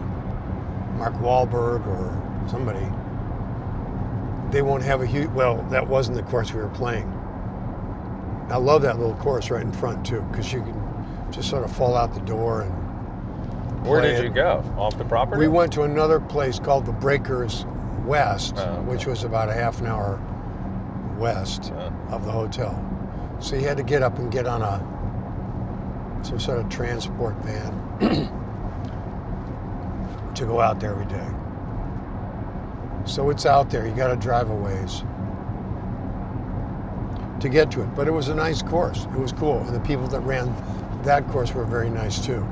Mark Wahlberg or somebody, they won't have a huge, well, that wasn't the course we were playing. I love that little course right in front too, because you can just sort of fall out the door and Where play did it. you go? Off the property? We went to another place called the Breakers West, Oh, okay. which was about a half an hour west of the hotel. So you had to get up and get on some sort of transport van to go out there every day. So it's out there. You got to drive a ways to get to it. But it was a nice course. It was cool. And the people that ran that course were very nice too.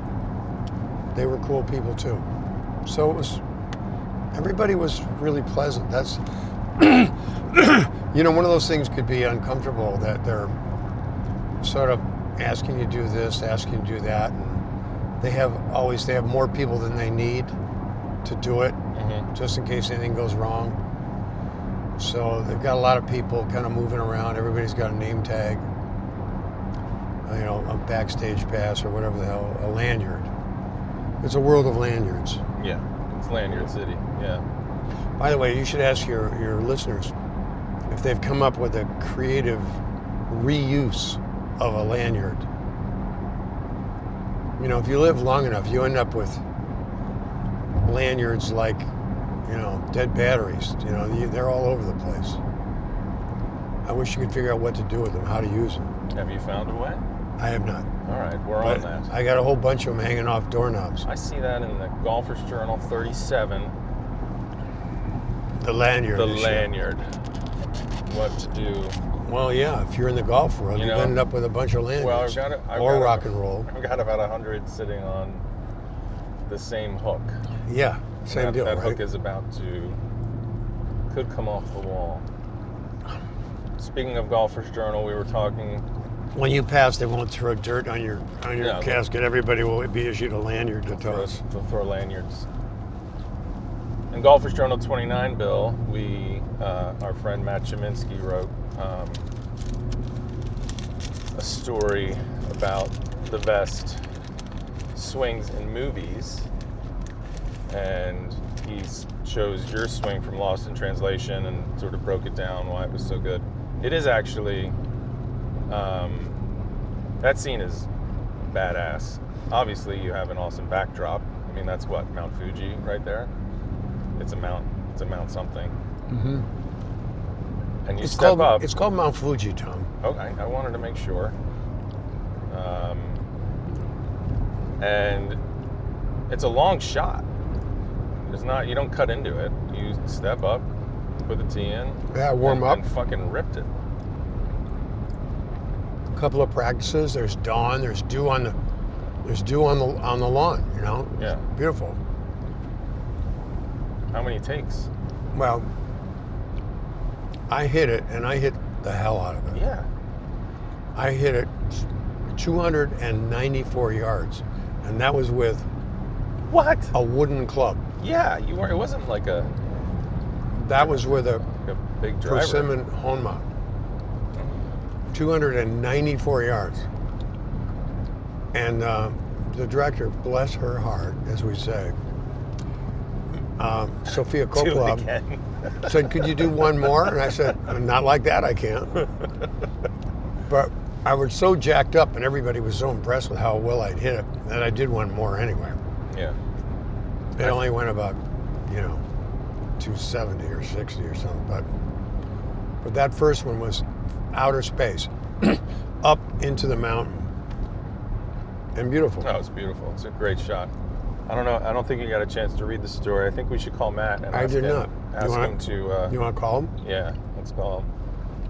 They were cool people too. So everybody was really pleasant. That's, one of those things could be uncomfortable, that they're sort of asking you to do this, asking you to do that. And they have more people than they need to do it, just in case anything goes wrong. So they've got a lot of people kind of moving around. Everybody's got a name tag, a backstage pass or whatever the hell, a lanyard. It's a world of lanyards. Yeah, it's Lanyard City. Yeah. By the way, you should ask your listeners if they've come up with a creative reuse of a lanyard. If you live long enough, you end up with lanyards like, dead batteries. They're all over the place. I wish you could figure out what to do with them, how to use them. Have you found a way? I have not. All right, we're on that. I got a whole bunch of them hanging off doorknobs. I see that in the Golfer's Journal 37. The lanyard. The issue. lanyard. What to do. Well, yeah, if you're in the golf world, you've ended up with a bunch of lanyards. Well, I've got rock and roll. I've got about 100 sitting on the same hook. Yeah, same deal, That right? hook is could come off the wall. Speaking of Golfer's Journal, we were talking. When you pass, they won't throw dirt on your Yeah, casket. Everybody will be issued a lanyard to toss. They'll throw lanyards. In Golfer's Journal 29, Bill, our friend Matt Cheminsky wrote, a story about the best swings in movies, and he chose your swing from Lost in Translation and sort of broke it down why it was so good. It is actually, that scene is badass. Obviously, you have an awesome backdrop. I mean, that's what, Mount Fuji right there? It's a mount something. Mm-hmm. And you step up. It's called Mount Fuji, Tom. Okay, I wanted to make sure. And it's a long shot. It's not, you don't cut into it. You step up, put the tee in. Yeah, warm up. And fucking ripped it. A couple of practices. There's dawn. There's dew on the lawn. You know. Yeah. It's beautiful. How many takes? Well, I hit it, and I hit the hell out of it. Yeah. I hit it 294 yards, and that was with What? a wooden club. Yeah, you weren't. It wasn't like a That was with a big driver. persimmon Honma. 294 yards. And the director, bless her heart, as we say, Sophia Do it Coppola, again. said, could you do one more? And I said, not like that, I can't. But I was so jacked up and everybody was so impressed with how well I'd hit it that I did one more anyway. Yeah. It only went about, 270 or 60 or something. But that first one was outer space, up into the mountain. And beautiful. No, it's beautiful. It's a great shot. I don't know. I don't think you got a chance to read the story. I think we should call Matt and I did not. Ask him to. You want to call him? Yeah, let's call him.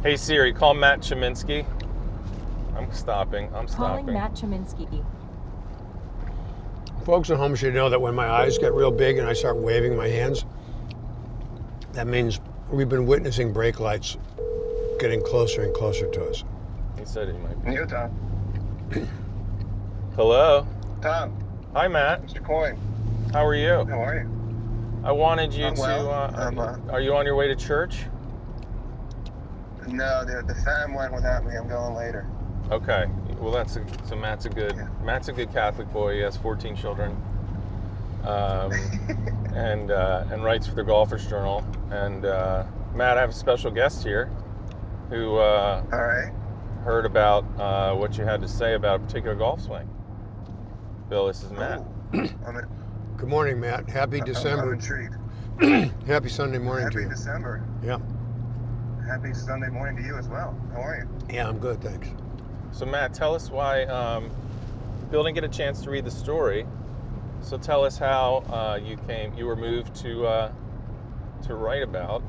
Hey Siri, call Matt Cheminsky. I'm stopping. Calling Matt Cheminsky. Folks at home should know that when my eyes get real big and I start waving my hands, that means we've been witnessing brake lights getting closer and closer to us. He said he might be. You, Tom. Hello. Tom. Hi, Matt. Mr. Coyne. How are you? How are you? I wanted you I'm to. well. Are you on your way to church? No, the fam went without me. I'm going later. Okay. Well, so Matt's a good Catholic boy. He has 14 children, and writes for the Golfers Journal. And Matt, I have a special guest here, who All right. heard about what you had to say about a particular golf swing. Bill, this is Matt. Good morning, Matt. Happy December. I'm intrigued. Happy Sunday morning to Happy you. December. Yeah. Happy Sunday morning to you as well. How are you? Yeah, I'm good, thanks. So Matt, tell us why Bill didn't get a chance to read the story. So tell us how you were moved to write about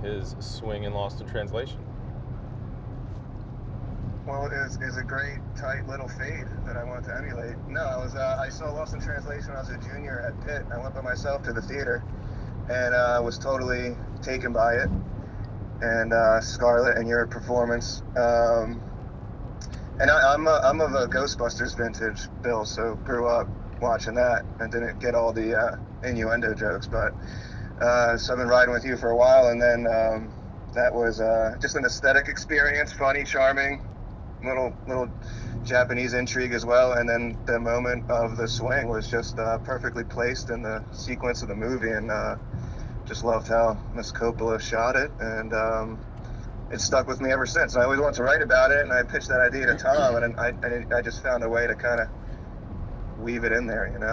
his swing in Lost in Translation. Well, it's a great, tight little fade that I wanted to emulate. No, I saw Lost in Translation when I was a junior at Pitt. I went by myself to the theater and was totally taken by it. And Scarlett and your performance. And I'm of a Ghostbusters vintage, Bill, so grew up watching that and didn't get all the innuendo jokes. But so I've been riding with you for a while, and then that was just an aesthetic experience, funny, charming. Little Japanese intrigue as well, and then the moment of the swing was just perfectly placed in the sequence of the movie, and just loved how Miss Coppola shot it, and it stuck with me ever since. I always wanted to write about it, and I pitched that idea to Tom, and I just found a way to kind of weave it in there, and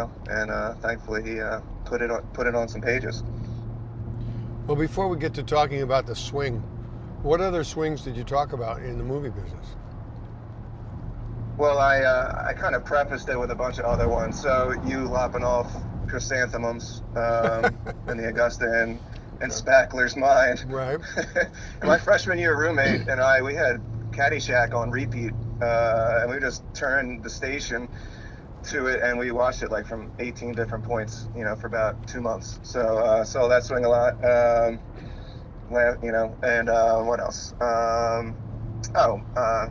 thankfully he put it on some pages. Well, before we get to talking about the swing, what other swings did you talk about in the movie business? Well, I kind of prefaced it with a bunch of other ones. So you lopping off chrysanthemums in the Augusta and Spackler's Mind. Right. And my freshman year roommate and we had Caddyshack on repeat, and we just turned the station to it, and we watched it like from 18 different points, for about 2 months. So saw that swing a lot. And what else?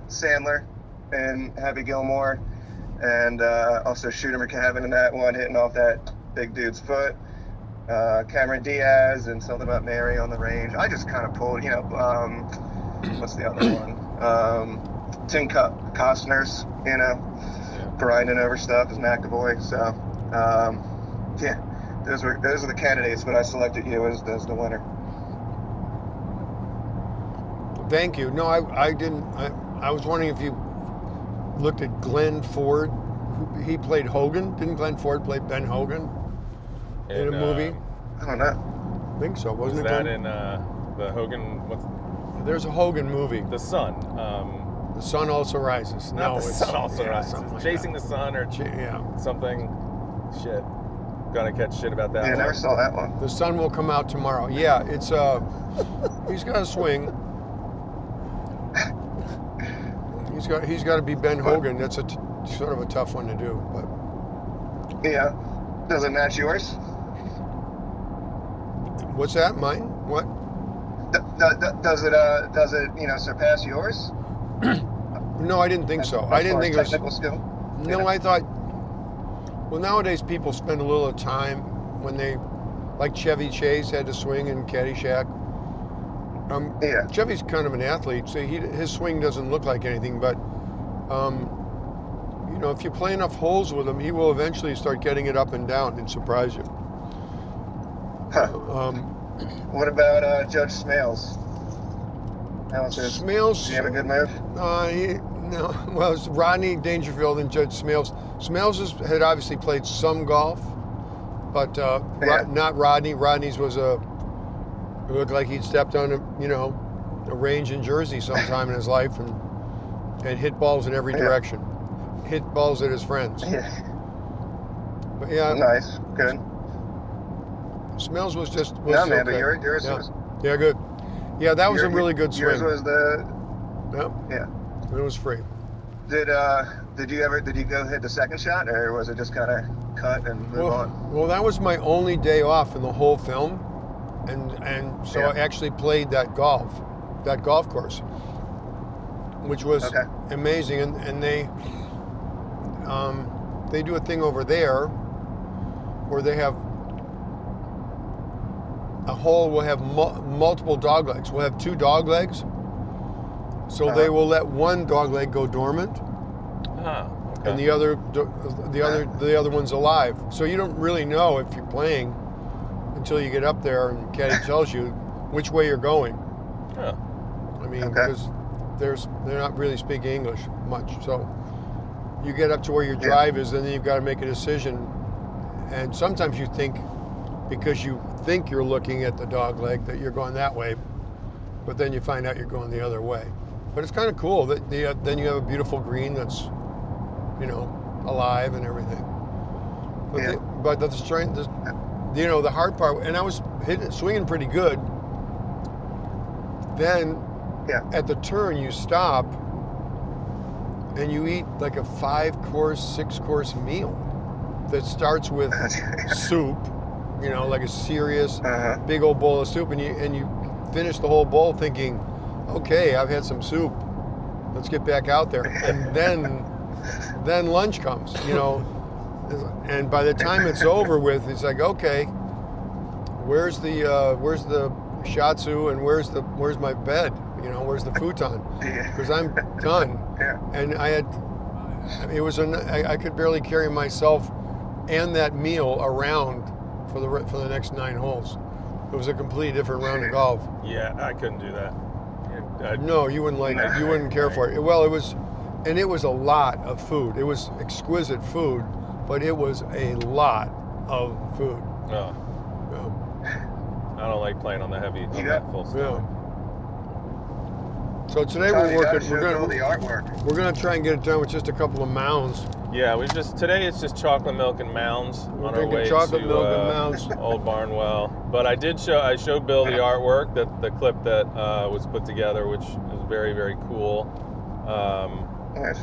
Sandler and Happy Gilmore, and also Shooter McCavin in that one, hitting off that big dude's foot. Cameron Diaz and Something About Mary on the range. I just kind of pulled, what's the other one? Tim Costner's, you know, grinding over stuff as McAvoy. So, yeah, those were the candidates, but I selected you as the winner. Thank you. No, I didn't. I was wondering if you looked at Glenn Ford. He played Hogan. Didn't Glenn Ford play Ben Hogan in a movie? I don't know. I think so. Wasn't Was it that Glenn? in the Hogan? What's There's a Hogan movie. the Sun? The Sun Also Rises. Not No, the it's Sun also yeah, rises. something like Chasing that. the Sun or Yeah. something. Shit. Gonna catch shit about that Yeah, I one. never saw that one. The Sun will come out tomorrow. Yeah, it's he's got a swing. He's got to be Ben Hogan. That's sort of a tough one to do, but Yeah. Does it match yours? what's that? Mine? What? Does it you know, surpass yours? No, I didn't think so. As I didn't far as think it was. technical skill. No, Yeah. I thought. Well, nowadays people spend a little time when they, like Chevy Chase had to swing in Caddyshack. Yeah. Chevy's kind of an athlete, so his swing doesn't look like anything. But, you know, if you play enough holes with him, he will eventually start getting it up and down and surprise you. Huh. What about Judge Smales? How was his? Smales. Did he have a good move? No. Well, it's Rodney Dangerfield and Judge Smales. Smales had obviously played some golf, but not Rodney. Rodney's was it looked like he'd stepped on a range in Jersey sometime in his life and hit balls in every direction. Hit balls at his friends. Yeah. But yeah, Nice. Good. Smales was No, man, okay. but yours Yeah. was. Yeah, good. Yeah, that was a really good swing. Yours was the. Yep, Yeah. it was free. Did you go hit the second shot, or was it just kind of cut and move on? Well, that was my only day off in the whole film, and so I actually played that golf course, which was amazing. And they do a thing over there where they have a hole will have multiple dog legs. We'll have 2 dog legs, so they will let one dog leg go dormant. And the other one's alive. So you don't really know if you're playing until you get up there and caddy tells you which way you're going. Yeah. I mean, because they're not really speaking English much. So you get up to where your drive is, and then you've got to make a decision. And sometimes you think, because you think you're looking at the dog leg, that you're going that way, but then you find out you're going the other way. But it's kind of cool that then you have a beautiful green that's, alive and everything. But the strength, the hard part, and I was swinging pretty good. Then at the turn you stop and you eat like a 5-course, 6-course meal that starts with soup, like a serious big old bowl of soup, and you finish the whole bowl thinking, okay, I've had some soup, let's get back out there. And then lunch comes, and by the time it's over with, it's like, okay, where's the shatsu and where's my bed, where's the futon, because I'm done. And I could barely carry myself and that meal around for the next 9 holes. It was a completely different round of golf. Yeah, I couldn't do that. No, you wouldn't like it. You wouldn't care for it. Well, it was a lot of food. It was exquisite food, but it was a lot of food. No. I don't like playing on the heavy, on that full stomach. So today we're gonna try and get it done with just a couple of mounds. Yeah, today it's just chocolate milk and mounds on our way chocolate to milk and mounds. Old Barnwell. But I showed Bill the artwork, the clip that was put together, which is very, very cool. Nice.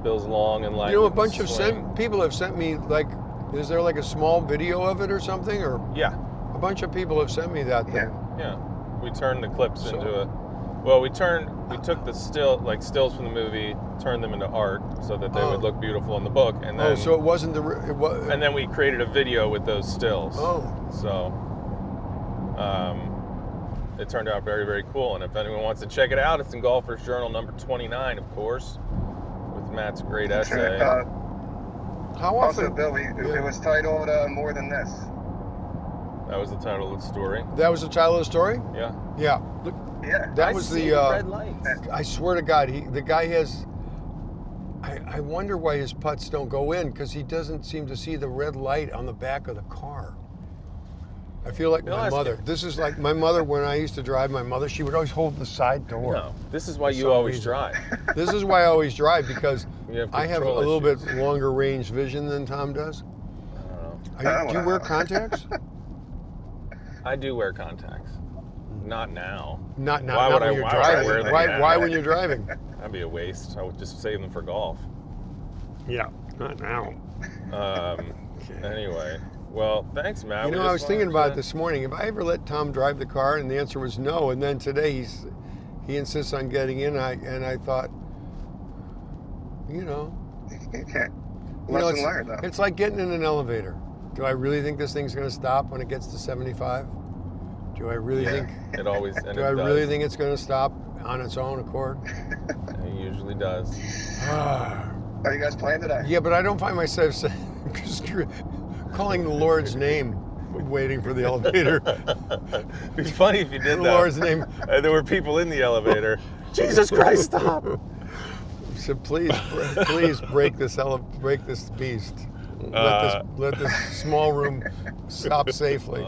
Bill's long and light. A bunch of people have sent me, like, is there like a small video of it or something? Or yeah, a bunch of people have sent me that thing. Yeah. We turned the clips into it. Well, we took the stills from the movie, turned them into art so that they would look beautiful in the book, and then so it wasn't and then we created a video with those stills. Oh. So it turned out very, very cool. And if anyone wants to check it out, it's in Golfer's Journal number 29, of course, with Matt's great essay. How Also, often? Bill, it was titled More Than This. That was the title of the story. That was the title of the story? Yeah. Yeah. Look, Yeah. that was the. red lights. I swear to God, the guy has. I wonder why his putts don't go in, because he doesn't seem to see the red light on the back of the car. I feel like Bill, my ask mother. him. This is like my mother when I used to drive my mother. She would always hold the side door. No, this is why For you some always reason. drive. This is why I always drive, because You have I have a control little issues. bit longer range vision than Tom does. I don't know. Do you wear contacts? I do wear contacts. Not now. Not Why not would when I- you're why would I driving. wear them Why, now? why when you're driving? That'd be a waste. I would just save them for golf. Yeah, not now. Anyway, well, thanks, Matt. You We know, just I was thinking wanted about to- it this morning. If I ever let Tom drive the car, and the answer was no, and then today he insists on getting in, and I thought, you know, Lesson learned, though. it's like getting in an elevator. Do I really think this thing's going to stop when it gets to 75? Do I really think? It always. And Do it I does. really think it's going to stop on its own accord? It usually does. Are you guys playing today? Yeah, but I don't find myself just calling the Lord's name, waiting for the elevator. It'd be funny if you did The that. Lord's name. There were people in the elevator. Jesus Christ, stop! So please break this beast. Let this small room stop safely.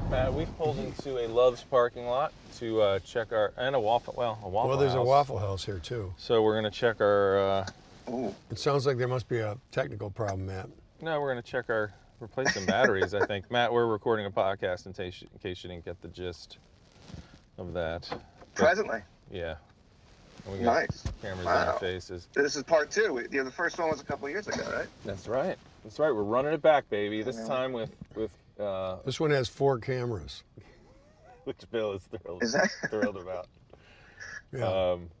Matt, we've pulled into a Love's parking lot to check our a Waffle Well, there's a House. Waffle House here too. So we're gonna check our. Ooh. It sounds like there must be a technical problem, Matt. No, we're gonna check our replace some batteries. I think, Matt, we're recording a podcast in case you didn't get the gist of that. But, Presently. yeah. And we got Nice. cameras Wow. on our faces. This is part 2. The first one was a couple years ago, right? That's right. That's right. We're running it back, baby. This Yeah. time with This one has 4 cameras. which Bill is Is that? thrilled about. Yeah.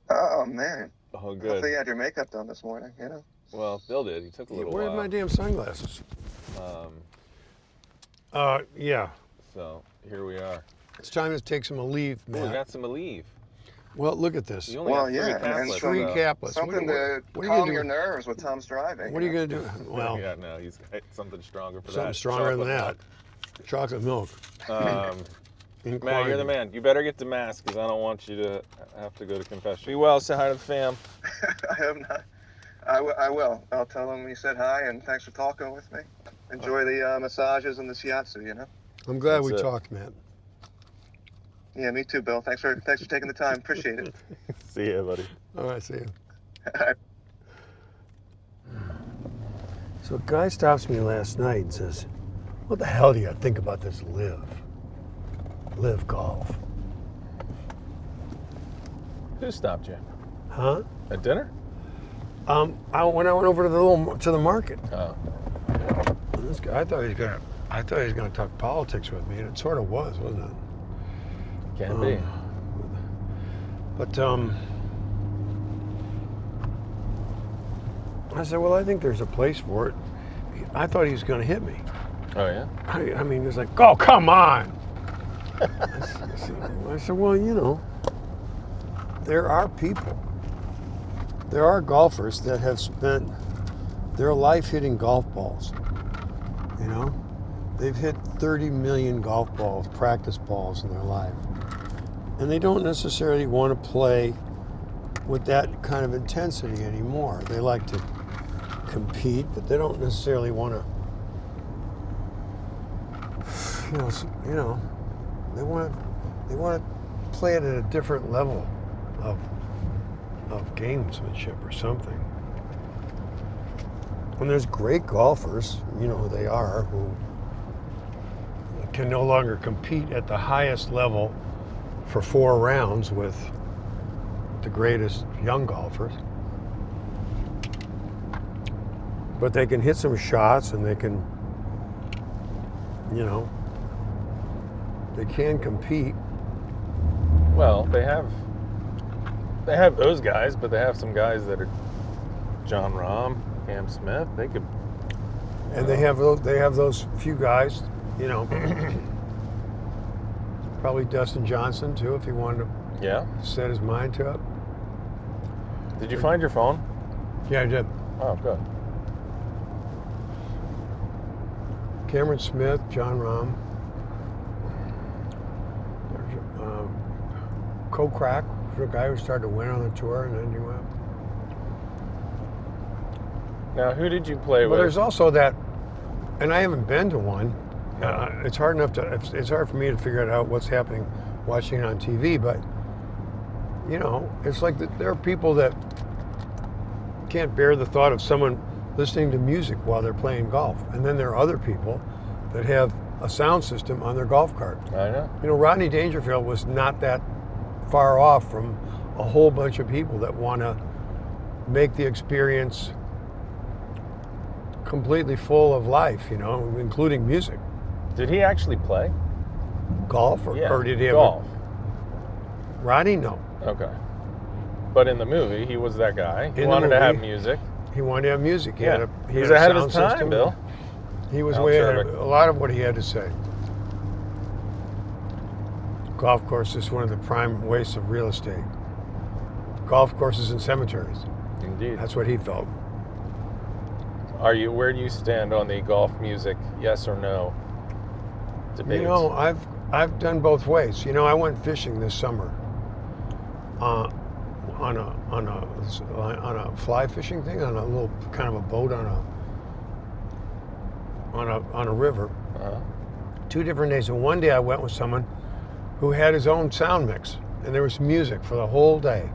Oh, man. Oh, Hopefully good. you had your makeup done this morning, you know? Well, Bill did. He took a little Where are while. my damn sunglasses? Yeah. So here we are. It's time to take some leave, Oh, we Matt. got some leave. Well, look at this. You only Well, got 3 yeah, and caplets. Three some- caplets. Something to what are you calm gonna your do? nerves with Tom's driving. What are you going to do? Well, Yeah, no, he's got something stronger for something that. stronger than that. Chocolate Chocolate milk. milk. Matt, you're the man. You better get to mass because I don't want you to have to go to confession. Be well. Say hi to the fam. I have not. I will. I'll tell him you said hi and thanks for talking with me. Enjoy the massages and the shiatsu, you know? I'm glad That's we it. talked, Matt. Yeah, me too, Bill. Thanks for taking the time. Appreciate it. See ya, buddy. All right, see you. So a guy stops me last night and says, "What the hell do you think about this live golf?" Who stopped you? Huh? At dinner? When I went over to the market, Oh. this guy, I thought he was gonna talk politics with me, and it sort of was, wasn't it? Can be. But I said, well, I think there's a place for it. I thought he was going to hit me. Oh, yeah? I mean, he was like, oh, come on. I said, well, you know, there are people. There are golfers that have spent their life hitting golf balls. You know, they've hit 30 million golf balls, practice balls in their life. And they don't necessarily want to play with that kind of intensity anymore. They like to compete, but they don't necessarily want to, you know, they want to play it at a different level of gamesmanship or something. And there's great golfers, you know who they are, who can no longer compete at the highest level for 4 rounds with the greatest young golfers. But they can hit some shots and they can, you know, they can compete. Well, they have those guys, but they have some guys that are John Rahm, Cam Smith. They could. And they have those few guys, you know, Probably Dustin Johnson too, if he wanted to Yeah. set his mind to it. Did you find your phone? Yeah, I did. Oh, good. Cameron Smith, John Rahm. Kokrak, the guy who started to win on the tour, and then he went. Now, who did you play But with? there's also that, and I haven't been to one. It's hard enough to. It's hard for me to figure out what's happening watching it on TV. But you know, it's like there are people that can't bear the thought of someone listening to music while they're playing golf, and then there are other people that have a sound system on their golf cart. I know. You know, Rodney Dangerfield was not that far off from a whole bunch of people that want to make the experience completely full of life, you know, including music. Did he actually play? Golf, or did he have golf? Rodney? No. Okay. But in the movie, he was that guy. He In the wanted to have movie, music. He wanted to have music. He Yeah. had He was had a ahead of his sound time, system. Bill. He was Al way ahead of Czervik. a lot of what he had to say. Golf course is one of the prime wastes of real estate. Golf courses and cemeteries. Indeed. That's what he felt. Where do you stand on the golf music, yes or no debate? You know, I've done both ways. You know, I went fishing this summer on a fly fishing thing, on a little kind of a boat on a river. Uh-huh. 2 different days. And one day I went with someone who had his own sound mix, and there was music for the whole day.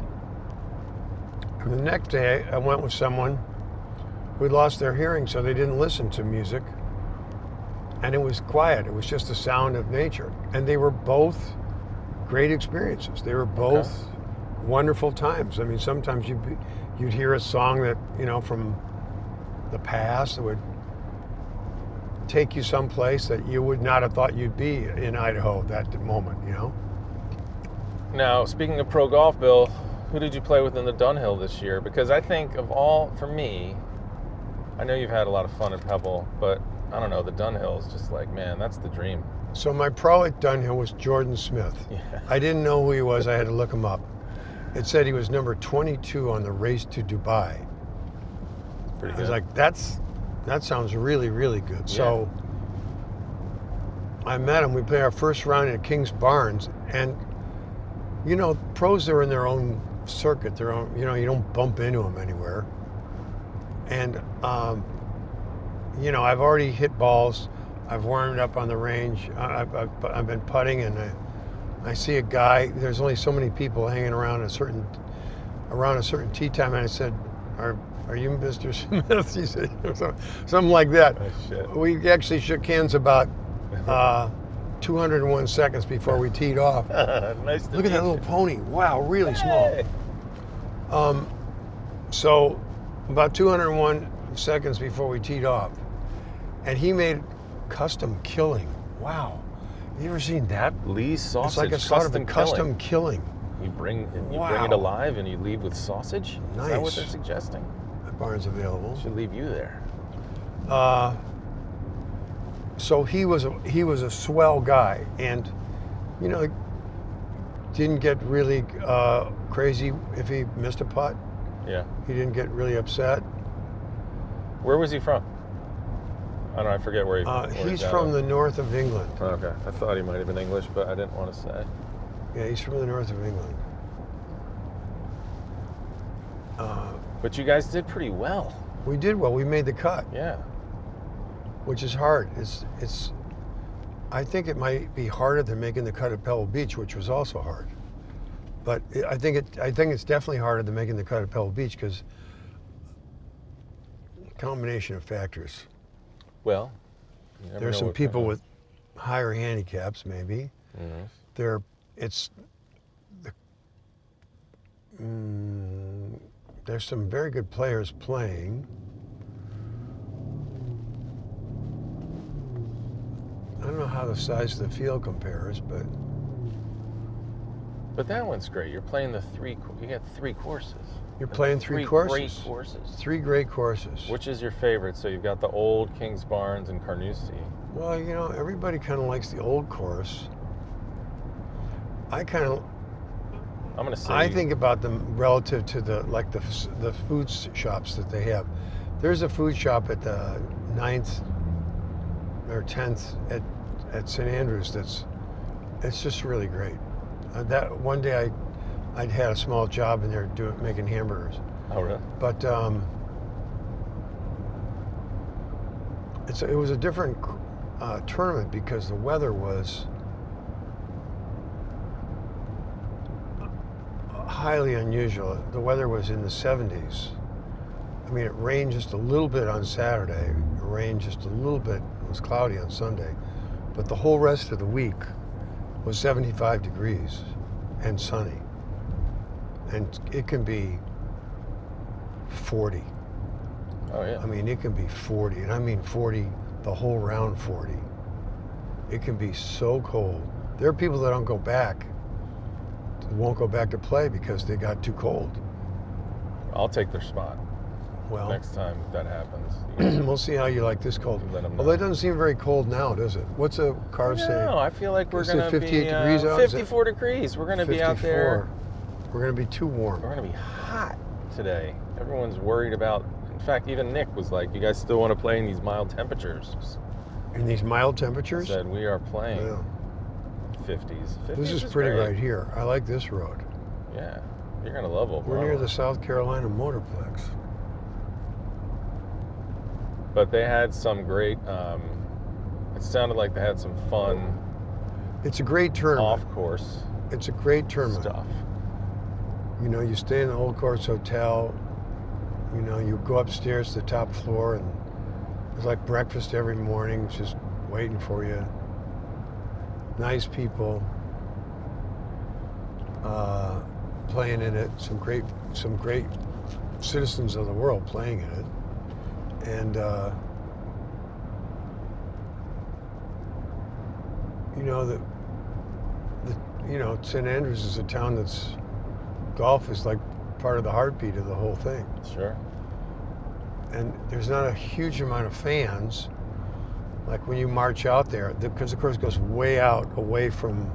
And the next day I went with someone who had lost their hearing, so they didn't listen to music. And it was quiet. It was just the sound of nature. And they were both great experiences. They were both wonderful times. I mean, sometimes you'd hear a song that, you know, from the past that would take you someplace that you would not have thought you'd be in Idaho that moment, you know? Now, speaking of pro golf, Bill, who did you play with in the Dunhill this year? Because I think for me, I know you've had a lot of fun at Pebble, but I don't know, the Dunhill is just like, man, that's the dream. So my pro at Dunhill was Jordan Smith. Yeah. I didn't know who he was. I had to look him up. It said he was number 22 on the race to Dubai. Pretty I good. was like, that sounds really, really good. Yeah. So I met him. We played our first round at King's Barnes, and you know, pros are in their own circuit. Their own, you know, you don't bump into them anywhere. And you know, I've already hit balls. I've warmed up on the range. I've been putting, and I see a guy. There's only so many people hanging around a certain tee time, and I said, "Are you Mr. Smith?" He said, something like that. Oh, shit. We actually shook hands about 201 seconds before we teed off. Nice to Look meet at that you. little pony. Wow, really Hey. small. So about 201 seconds before we teed off, and he made custom killing. Wow. You ever seen that? Lee's sausage. It's like a sort of a custom killing. You bring it Wow. alive and you leave with sausage? Is that what Nice. they're suggesting? That barn's available. Should leave you there. So he was a swell guy, and you know, didn't get really crazy if he missed a putt. Yeah. He didn't get really upset. Where was he from? I don't know, I forget where He's from the north of England. Oh, okay. I thought he might have been English, but I didn't want to say. Yeah, he's from the north of England. But you guys did pretty well. We did well. We made the cut, Yeah. which is hard. It's. I think it might be harder than making the cut at Pebble Beach, which was also hard. But I think it's definitely harder than making the cut at Pebble Beach because combination of factors. Well, you never There's know some what people kind with higher handicaps, maybe. of- There's some very good players playing. I don't know how the size of the field compares, but But that one's great. You're playing you got 3 courses. you're playing three Great courses. courses. 3 great courses. Which is your favorite? So you've got the old Kings Barnes and Carnoustie. Well, you know, everybody kind of likes the old course. I kind of, I'm gonna say. I think about them relative to the food shops that they have. There's a food shop at the 9th or 10th at St. Andrews it's just really great. That one day I'd had a small job in there making hamburgers. Oh really? But it was a different tournament because the weather was highly unusual. The weather was in the 70s. I mean, it rained just a little bit on Saturday. It rained just a little bit. It was cloudy on Sunday. But the whole rest of the week was 75 degrees and sunny. And it can be 40. Oh yeah. I mean, it can be 40, and I mean 40, the whole round 40. It can be so cold. There are people that won't go back to play because they got too cold. I'll take their spot. Well, Next time that happens. we'll see how you like this cold. Let 'em know. Although it doesn't seem very cold now, does it? What's a car say? No, I feel like we're Is it gonna 58 be degrees out? Is it 54 degrees. We're gonna be out there. 54. We're going to be too warm. We're gonna be hot today. Everyone's worried about. In fact, even Nick was like, "You guys still want to play in these mild temperatures?" In these mild I temperatures? said we are playing Yeah. 50s. 50s This is pretty great. right here. I like this road. Yeah, you're gonna love Old We're near Barnwell. the South Carolina Motorplex. But they had some great. It sounded like they had some fun It's a great tournament. off course It's a great tournament. stuff. You know, you stay in the Old Course Hotel. You know, you go upstairs to the top floor, and there's like breakfast every morning, just waiting for you. Nice people playing in it. Some great citizens of the world playing in it, and you know St. Andrews is a town that's golf is like part of the heartbeat of the whole thing. Sure. And there's not a huge amount of fans, like when you march out there, because of course it goes way out away from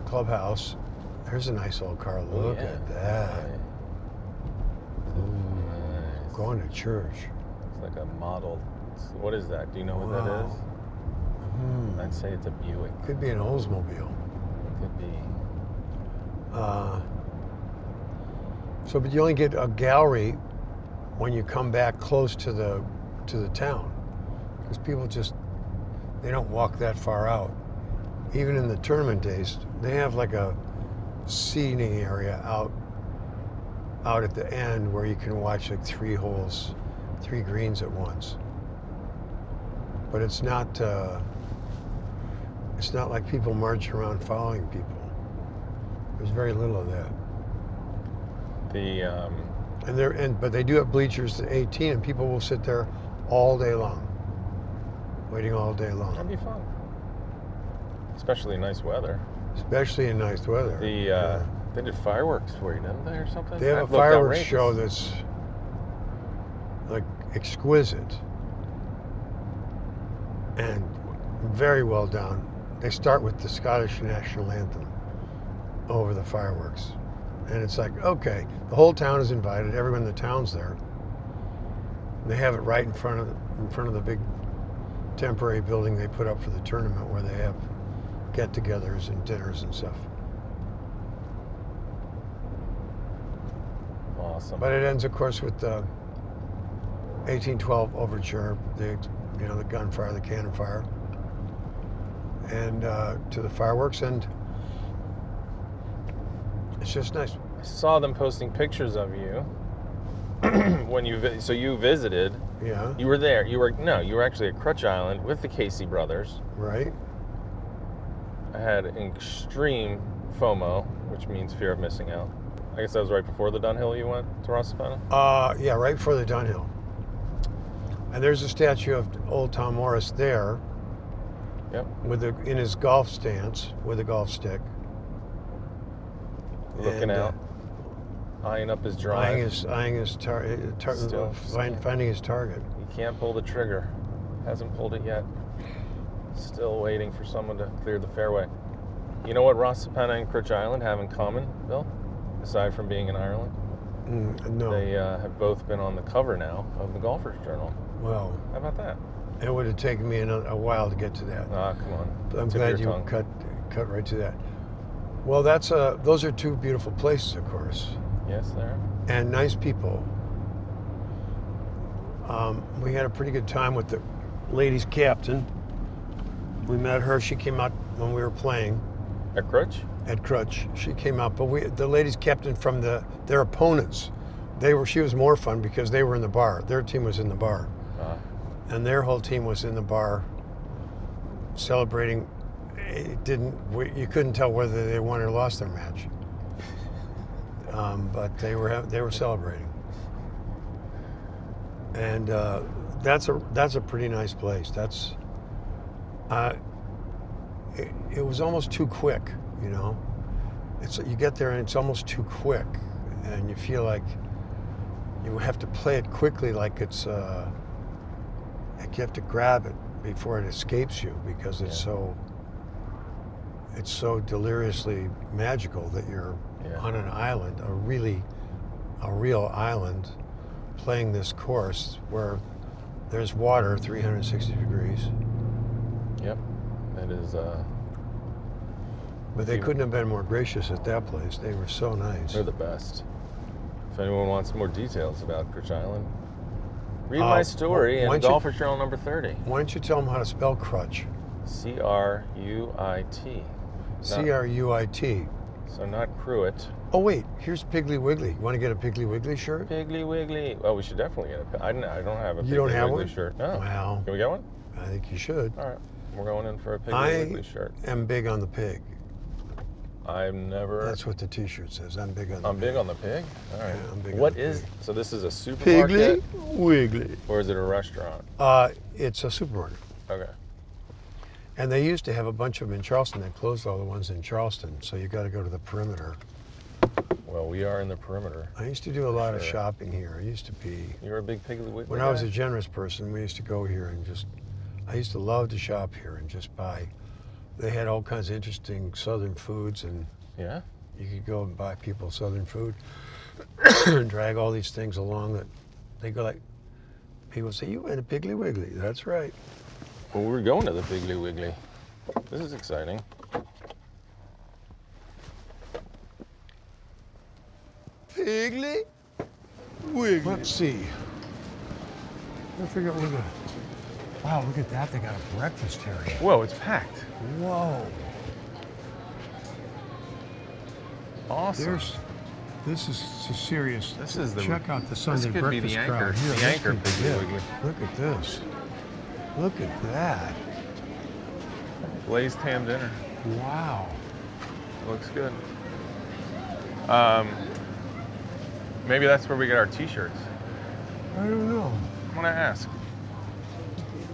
clubhouse. There's a nice old car. Look Yeah. at that. Nice. Going to church. It's like a model. What is that? Do you know what that Wow. is? Hmm. I'd say it's a Buick. Could be an Oldsmobile. Could be. But you only get a gallery when you come back close to the town, because people they don't walk that far out. Even in the tournament days, they have like a seating area out at the end where you can watch like 3 greens at once. But it's not like people march around following people. There's very little of that. But they do have bleachers at 18, and people will sit there all day long, waiting all day long. That'd be fun. Especially nice weather. Especially in nice weather. They did fireworks for you, didn't they, or something? They have That a looked fireworks outrageous. show that's like exquisite and very well done. They start with the Scottish national anthem over the fireworks. And it's like, okay, the whole town is invited. Everyone in the town's there. And they have it right in front of the big temporary building they put up for the tournament, where they have get-togethers and dinners and stuff. Awesome. But it ends, of course, with the 1812 overture, the gunfire, the cannon fire, and to the fireworks, and it's just nice. I saw them posting pictures of you when you visited. Yeah. You were there. You were actually at Crutch Island with the Casey brothers. Right. I had extreme FOMO, which means fear of missing out. I guess that was right before the Dunhill you went to Rossapana? Yeah, right before the Dunhill. And there's a statue of old Tom Morris there. Yep. In his golf stance with a golf stick. Looking And, out. Eyeing up his drive. Eyeing his target, finding his target. He can't pull the trigger. Hasn't pulled it yet. Still waiting for someone to clear the fairway. You know what Rossapena and Crutch Island have in common, Bill? Aside from being in Ireland? No. They have both been on the cover now of the Golfer's Journal. Well, How about that? it would have taken me a while to get to that. Ah, come on. But I'm Tip of glad your you tongue. cut right to that. Well, those are two beautiful places, of course, Yes, there. and nice people. We had a pretty good time with the ladies' captain. We met her. She came out when we were playing At Crutch? at Crutch. She came out, but the ladies' captain from their opponents. She was more fun because they were in the bar. Their team was in the bar, and their whole team was in the bar celebrating. You couldn't tell whether they won or lost their match, but they were celebrating, and that's a pretty nice place. It was almost too quick, you know. You get there and it's almost too quick, and you feel like you have to play it quickly, like it's like you have to grab it before it escapes you because it's so deliriously magical that you're on an island, a real island, playing this course where there's water 360 degrees. Yep. That is, But they couldn't have been more gracious at that place. They were so nice. they're the best. If anyone wants more details about Crutch Island, read my story in Golfer's Journal number 30. Why don't you tell them how to spell crutch? C-R-U-I-T. C-R-U-I-T. So not Cruet. Oh wait, here's Piggly Wiggly. You want to get a Piggly Wiggly shirt? Piggly Wiggly. Well, we should definitely get a. I don't have a You don't Piggly have Wiggly one? shirt. No. Well, Can we get one? I think you should. All right. We're going in for a Piggly Wiggly shirt. I'm big on the pig. I've never. That's what the T-shirt says. I'm big on the I'm pig. big on the pig. All right. Yeah, I'm big on What the is? pig. So this is a supermarket, Piggly Wiggly. or is it a restaurant? It's a supermarket. Okay. And they used to have a bunch of them in Charleston. They closed all the ones in Charleston, so you got to go to the perimeter. Well, we are in the perimeter. I used to do a lot of Sure. shopping here. I used to be. You're a big Piggly Wiggly When guy? I was a generous person, we used to go here and I used to love to shop here and just buy. They had all kinds of interesting southern foods, and Yeah. you could go and buy people southern food and drag all these things along that they go like, people say, you went to Piggly Wiggly. That's right. Well, we're going to the Piggly Wiggly. This is exciting. Piggly Wiggly. Let's see. I figure out wow, look at that. They got a breakfast area. Whoa, it's packed. Whoa. Awesome. This is serious. This is the. Check out the Sunday This could be breakfast the anchor. crowd. Here, The this anchor could be Piggly it. Wiggly. Look at this. Look at that. Glazed ham dinner. Wow. Looks good. Maybe that's where we get our T-shirts. I don't know. I'm gonna ask.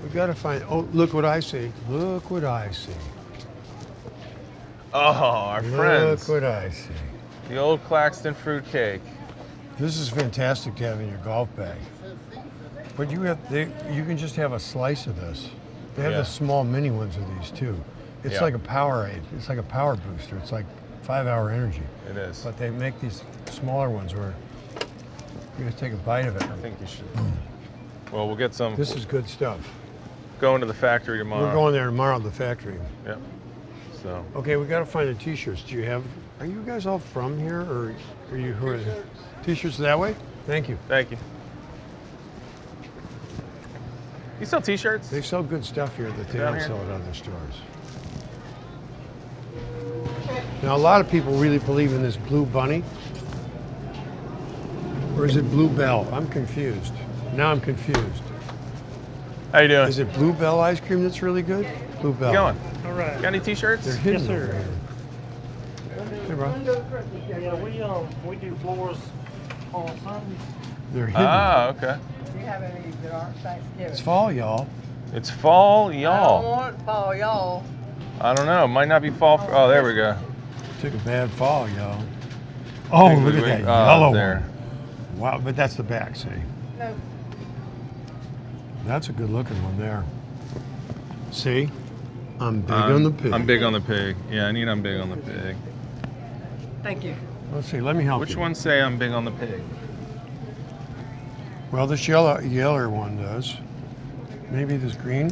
We got to find. Oh, look what I see. Look what I see. Oh, our friends. Look what I see. The old Claxton fruitcake. This is fantastic to have in your golf bag. But you can just have a slice of this. They have Yeah. the small mini ones of these too. It's Yeah. like a Powerade. It's like a power booster. It's like 5-hour energy. It is. But they make these smaller ones where you just take a bite of it. I think you should. Well, we'll get some. This is good stuff. Going to the factory tomorrow. We're going there tomorrow at the factory. Yep. So. Okay, we got to find the T-shirts. Are you guys all from here, or are you who are the T-shirts that way? Thank you. Thank you. You sell T-shirts? They sell good stuff here that they Down don't here? sell at other stores. Now, a lot of people really believe in this Blue Bunny. Or is it Blue Bell? I'm confused. Now I'm confused. How you doing? Is it Blue Bell ice cream that's really good? Blue Bell. How you going? All right. Got any T-shirts? They're hidden Yes, sir. over here. Hey, bro. Yeah, we do floors on Sundays. They're hidden. Ah, okay. Do you have any that aren't Thanksgiving? It's fall, y'all. It's fall, I don't y'all. want fall, y'all. I don't know. Might not be fall. Oh, there we go. Took a bad fall, y'all. Oh, Piggly look at Wiggly. that Oh, yellow there. one. Wow, but that's the back, see? No. That's a good looking one there. See? I'm big on the pig. I'm big on the pig. Yeah, I need I'm big on the pig. Thank you. Let's see, let me help Which you. ones say I'm big on the pig? Well, this yeller one does. Maybe this green?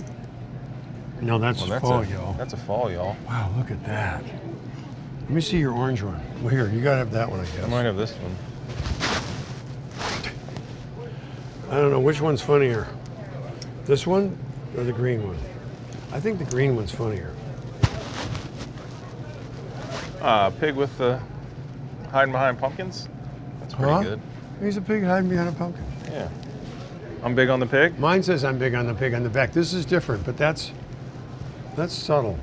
No, that's fall, y'all. That's a fall, y'all. Wow, look at that. Let me see your orange one. Well, here, you gotta have that one, I guess. I might have this one. I don't know, which one's funnier? This one or the green one? I think the green one's funnier. Pig with the hiding behind pumpkins. That's pretty good. He's a pig hiding behind a pumpkin. Yeah. I'm big on the pig. Mine says I'm big on the pig on the back. This is different, but that's subtle,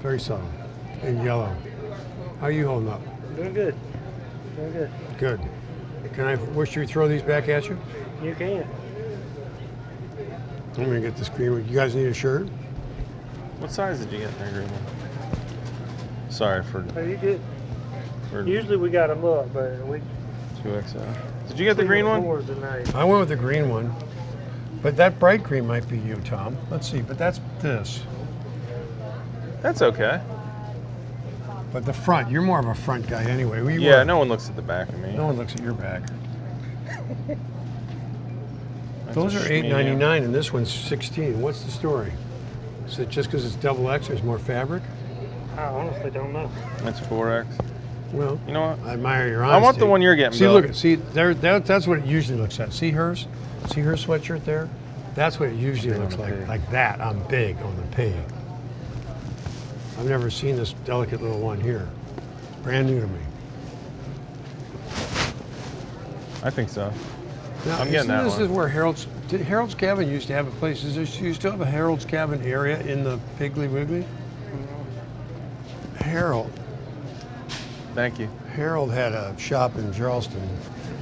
very subtle, in yellow. How are you holding up? Doing good. Doing good. Good. Can I wish you throw these back at you? You can. I'm gonna get this green one. You guys need a shirt? What size did you get there, green one? Sorry for Are you good? for Usually we got them up, but we 2XL. Did you get the green one? Fours tonight. I went with the green one, but that bright green might be you, Tom. Let's see, but that's this. That's okay. But the front, you're more of a front guy anyway. Yeah, no one looks at the back of me. No one looks at your back. That's Those a are schmedium. $8.99 and this one's $16. What's the story? Is it just because it's double X, there's more fabric? I honestly don't know. That's 4X. Well, You know what? I admire your I honesty. want the one you're getting, See, Bill. look, see, that's what it usually looks at. See hers? See her sweatshirt there? That's what it usually Big on looks the like. pig. Like that, I'm big on the pig. I've never seen this delicate little one here. Brand new to me. I think so. Now, I'm getting that this one. is where Harold's Cabin used to have a place. Do you still have a Harold's Cabin area in the Piggly Wiggly? Thank you. Harold had a shop in Charleston,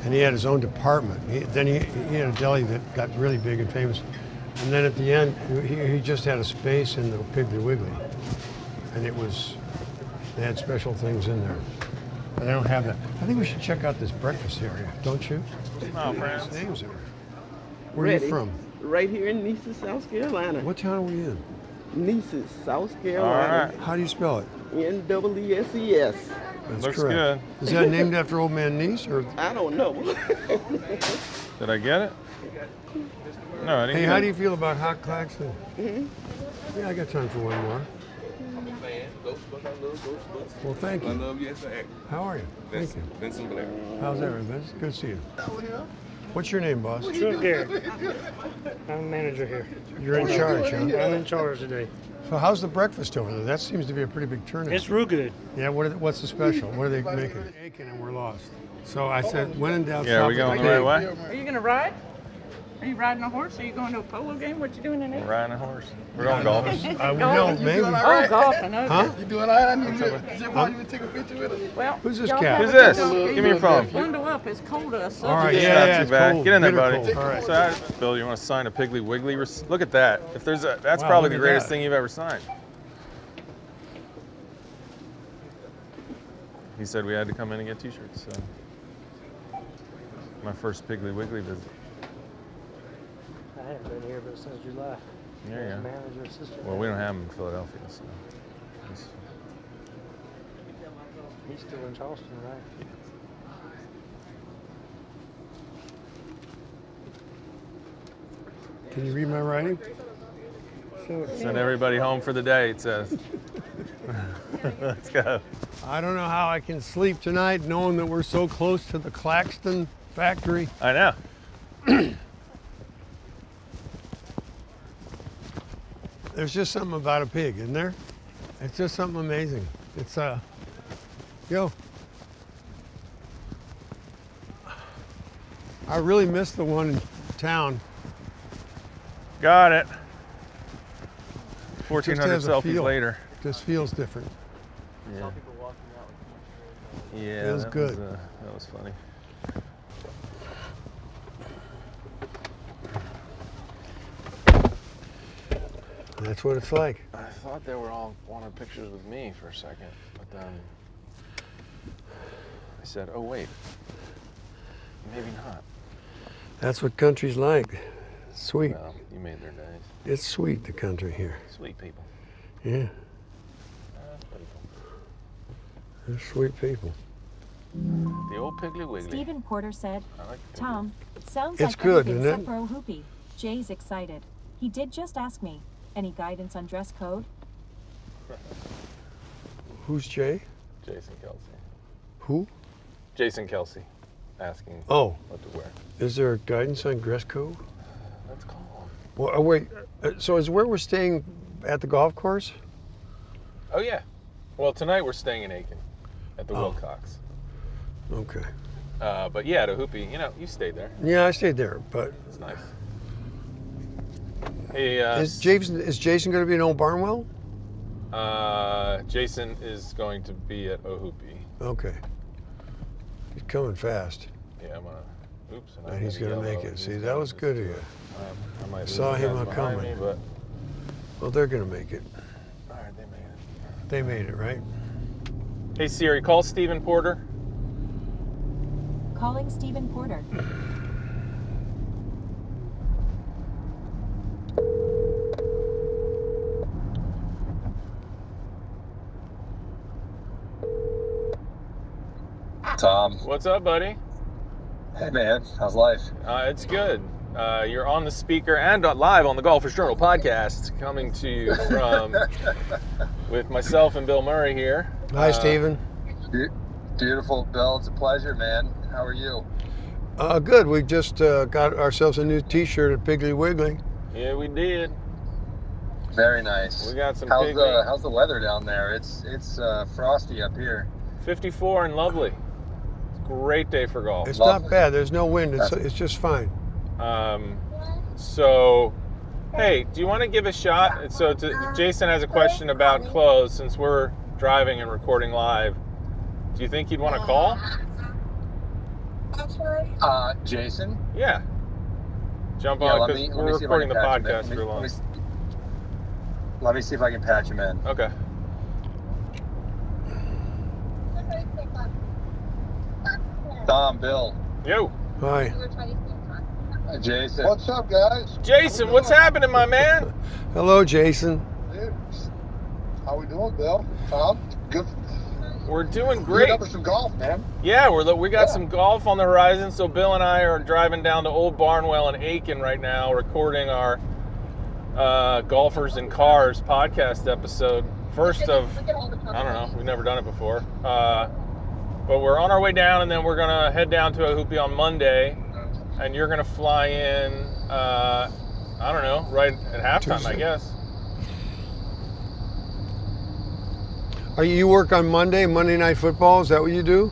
and he had his own department. Then he had a deli that got really big and famous. And then at the end, he just had a space in the Piggly Wiggly. And they had special things in there. But they don't have that. I think we should check out this breakfast area, don't you? Oh, France. Names there. Where are you from? Right here in Nices, South Carolina. What town are we in? Nices, South All Carolina. right. How do you spell it? N-E-E-S-E-S. That's Looks correct. Is that named after old man Nice? Or I don't know. Did I get it? No, I didn't. hey, get how it. do you feel about hot Claxton? Yeah, I got time for one more. I'm a fan. Ghostbusters. I love Ghostbusters. Well, thank I you. love you as an actor. How are you? Thank you. Vincent Blair. How's everything, Vince? Good to see you. What's your name, boss? Sure, Gary. I'm manager here. You're in charge, huh? I'm in charge today. So how's the breakfast over there? That seems to be a pretty big turnout. It's real good. Yeah, what's the special? What are they making? Aiken and we're lost. So I said, when in doubt, Yeah, are stop we at going the the right pig. way? Are you gonna ride? Are you riding a horse? Are you going to a polo game? What you doing in We're there? riding a horse. We're going golfing. No, maybe. Oh, golfing. Okay. Huh? You doing all right? I need you. Just want you to take a picture with us. Well, Who's this y'all cat? have Who's a good this? one. Give me your phone. Bundle up. It's cold outside. All right, It's yeah, not yeah, too it's bad. cold. Get in there, Bitter buddy. cold. All right. So, Bill, you want to sign a Piggly Wiggly? Look at that. If there's that's Wow, probably look the at greatest that. thing you've ever signed. He said we had to come in and get T-shirts. So my first Piggly Wiggly visit. I haven't been here but since July. Yeah, yeah. Manager, assistant. Well, we don't have him in Philadelphia, so. He's still in Charleston, right? Can you read my writing? Sure. Send everybody home for the day, it says. Let's go. I don't know how I can sleep tonight knowing that we're so close to the Claxton factory. I know. There's just something about a pig, isn't there? It's just something amazing. It's yo. I really miss the one in town. Got it. Just 1,400 has a selfies feel. later. Just feels different. Yeah. Yeah, Feels that good. That was funny. That's what it's like. I thought they were all wanting pictures with me for a second, but then I said, oh wait, maybe not. That's what country's like. Sweet. Well, you made their days. It's sweet, the country here. Sweet people. Yeah. They're sweet people. The old Piggly Wiggly. Stephen Porter said, I like Piggly. Tom, sounds It's like good, everything isn't except for Ohoopee. Jay's excited. He did just ask me, any guidance on dress code? Who's Jay? Jason Kelsey. Who? Jason Kelsey asking Oh, what to wear. is there guidance on dress code? Let's call him. Well, oh, wait. So is where we're staying at the golf course? Oh, yeah. Well, tonight we're staying in Aiken at the Oh. Wilcox. Okay. But yeah, at Ohoopee, you stayed there. Yeah, I stayed there, but It's nice. Hey, is Jason going to be in Old Barnwell? Jason is going to be at Ohoopee. Okay. He's coming fast. Yeah, I'm gonna. Oops. And he's going to make it. See, that was good of you. I might Saw lose you him guys behind coming. me, but Well, they're going to make it. all right, they made it. They made it, right? Hey Siri, call Stephen Porter. Calling Stephen Porter. Tom. What's up, buddy? Hey man, how's life? It's good. You're on the speaker and live on the Golfers Journal podcast, coming to you from with myself and Bill Murray here. Hi, Stephen. Beautiful, Bill. It's a pleasure, man. How are you? Good. We just got ourselves a new T-shirt at Piggly Wiggly. Yeah, we did. Very nice. We got some How's the weather down there? It's frosty up here. 54 and lovely. Great day for golf. It's not bad. There's no wind. It's just fine. So, hey, do you want to give a shot? So, Jason has a question about clothes. Since we're driving and recording live, do you think he'd want to call? Jason? Yeah. Jump on, because we're recording the podcast for long. Let me see if I can patch him in. Okay. Tom, Bill. Yo. Hi. Jason. What's up, guys? Jason, what's happening, my man? Hello, Jason. Dude, how we doing, Bill? Tom? Good. We're doing Good great. up with some golf, man. Yeah, we got some golf on the horizon. So Bill and I are driving down to Old Barnwell in Aiken right now, recording our Golfers in Cars podcast episode. First of, I don't know, we've never done it before. But we're on our way down, and then we're gonna head down to Ohoopee on Monday, and you're gonna fly in, I don't know, right at halftime, Tuesday. I guess. You work on Monday Night Football? Is that what you do?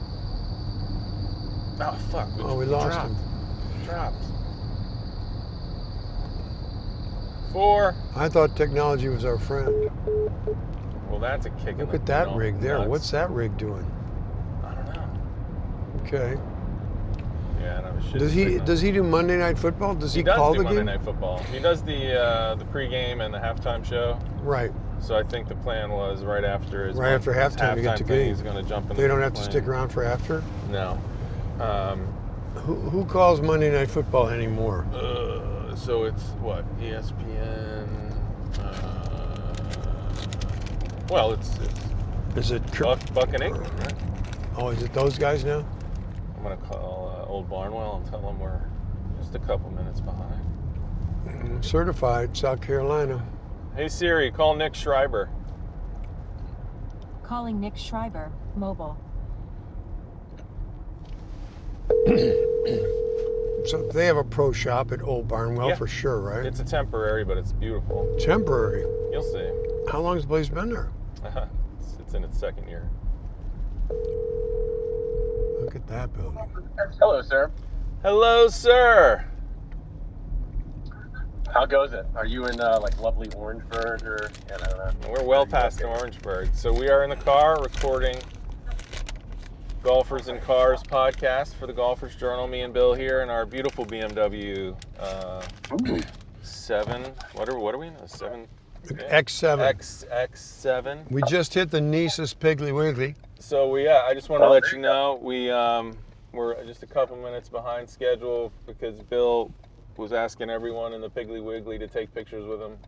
Oh, fuck. We lost him. Dropped. 4. I thought technology was our friend. Well, that's a kick in the Look at that rig there. nuts. What's that rig doing? I don't know. Okay. Yeah, and I was shit. Does he do Monday Night Football? Does he does call do the Monday game? Night Football. He does the pregame and the halftime show. Right. So I think the plan was right after his Right after halftime, you get to thing, game. he's going to jump in. They don't have to stick around for after? No. Who calls Monday Night Football anymore? So it's what? ESPN. Well, it's Is it Buck and Aiken, right? Oh, is it those guys now? I'm going to call Old Barnwell and tell them we're just a couple minutes behind. Certified, South Carolina. Hey Siri, call Nick Schreiber. Calling Nick Schreiber, mobile. So they have a pro shop at Old Barnwell Yeah. for sure, right? It's a temporary, but it's beautiful. Temporary. You'll see. How long has the place been there? It's in its second year. Look at that building. Hello, sir. Hello, sir. How goes it? Are you in like lovely Orangeburg or I don't know? We're well past Orangeburg. So we are in the car recording Golfers in Cars podcast for the Golfers Journal. Me and Bill here in our beautiful BMW 7. What are we in? A 7? X7. X7. We just hit the Nice's Piggly Wiggly. So I just want to let you know we're just a couple minutes behind schedule because Bill was asking everyone in the Piggly Wiggly to take pictures with him.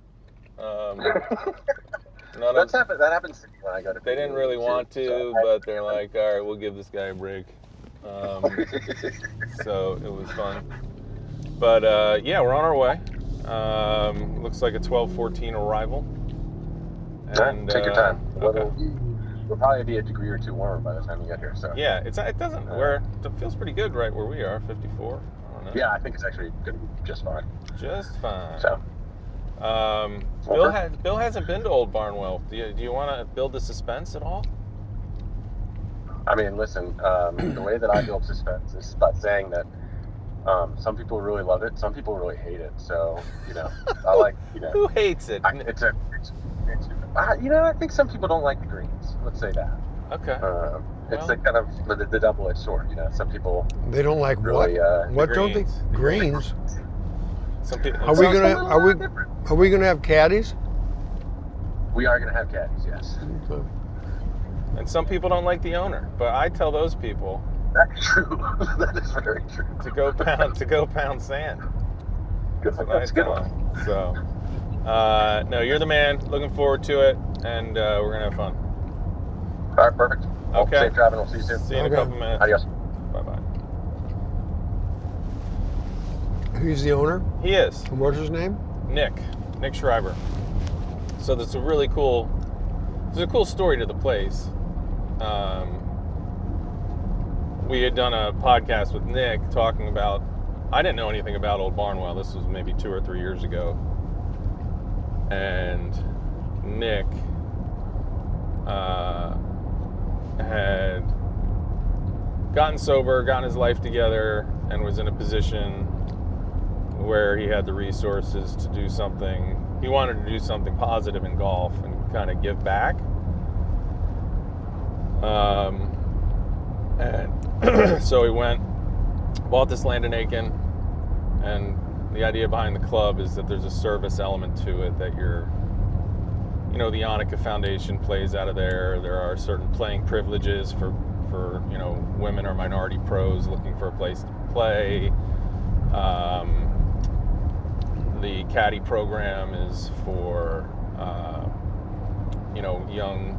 None That happens to me when I go to. They didn't really want to, but they're like, all right, we'll give this guy a break. So it was fun. But yeah, we're on our way. Looks like a 12:14 arrival. And, take your time. Okay. We'll probably be a degree or two warmer by the time you get here. So yeah, it doesn't. It feels pretty good right where we are, 54. I don't know. Yeah, I think it's actually going to be just fine. Just fine. So. Bill hasn't been to Old Barnwell. Do you want to build the suspense at all? I mean, listen. The way that I build suspense is by saying that some people really love it, some people really hate it. So I like Who hates it? I think some people don't like the greens. Let's say that. Okay. It's a kind of the double-edged sword. Some people. They don't like really, what don't they? Greens. Some people. Are we gonna have caddies? We are gonna have caddies, yes. Okay. And some people don't like the owner, but I tell those people. That's true. That is very true. To go pound sand. That's a good one. So, no, you're the man. Looking forward to it, and we're gonna have fun. All right, perfect. Okay. Safe driving. We'll see you soon. See you in a couple minutes. Adios. Bye-bye. He's the owner? He is. And what's his name? Nick Schreiber. So that's a really cool. There's a cool story to the place. We had done a podcast with Nick talking about. I didn't know anything about Old Barnwell. This was maybe 2 or 3 years ago, and Nick had gotten sober, gotten his life together, and was in a position where he had the resources to do something. He wanted to do something positive in golf and kind of give back. And so he went, bought this land in Aiken, and the idea behind the club is that there's a service element to it, that the Annika Foundation plays out of there. There are certain playing privileges for women or minority pros looking for a place to play. The caddy program is for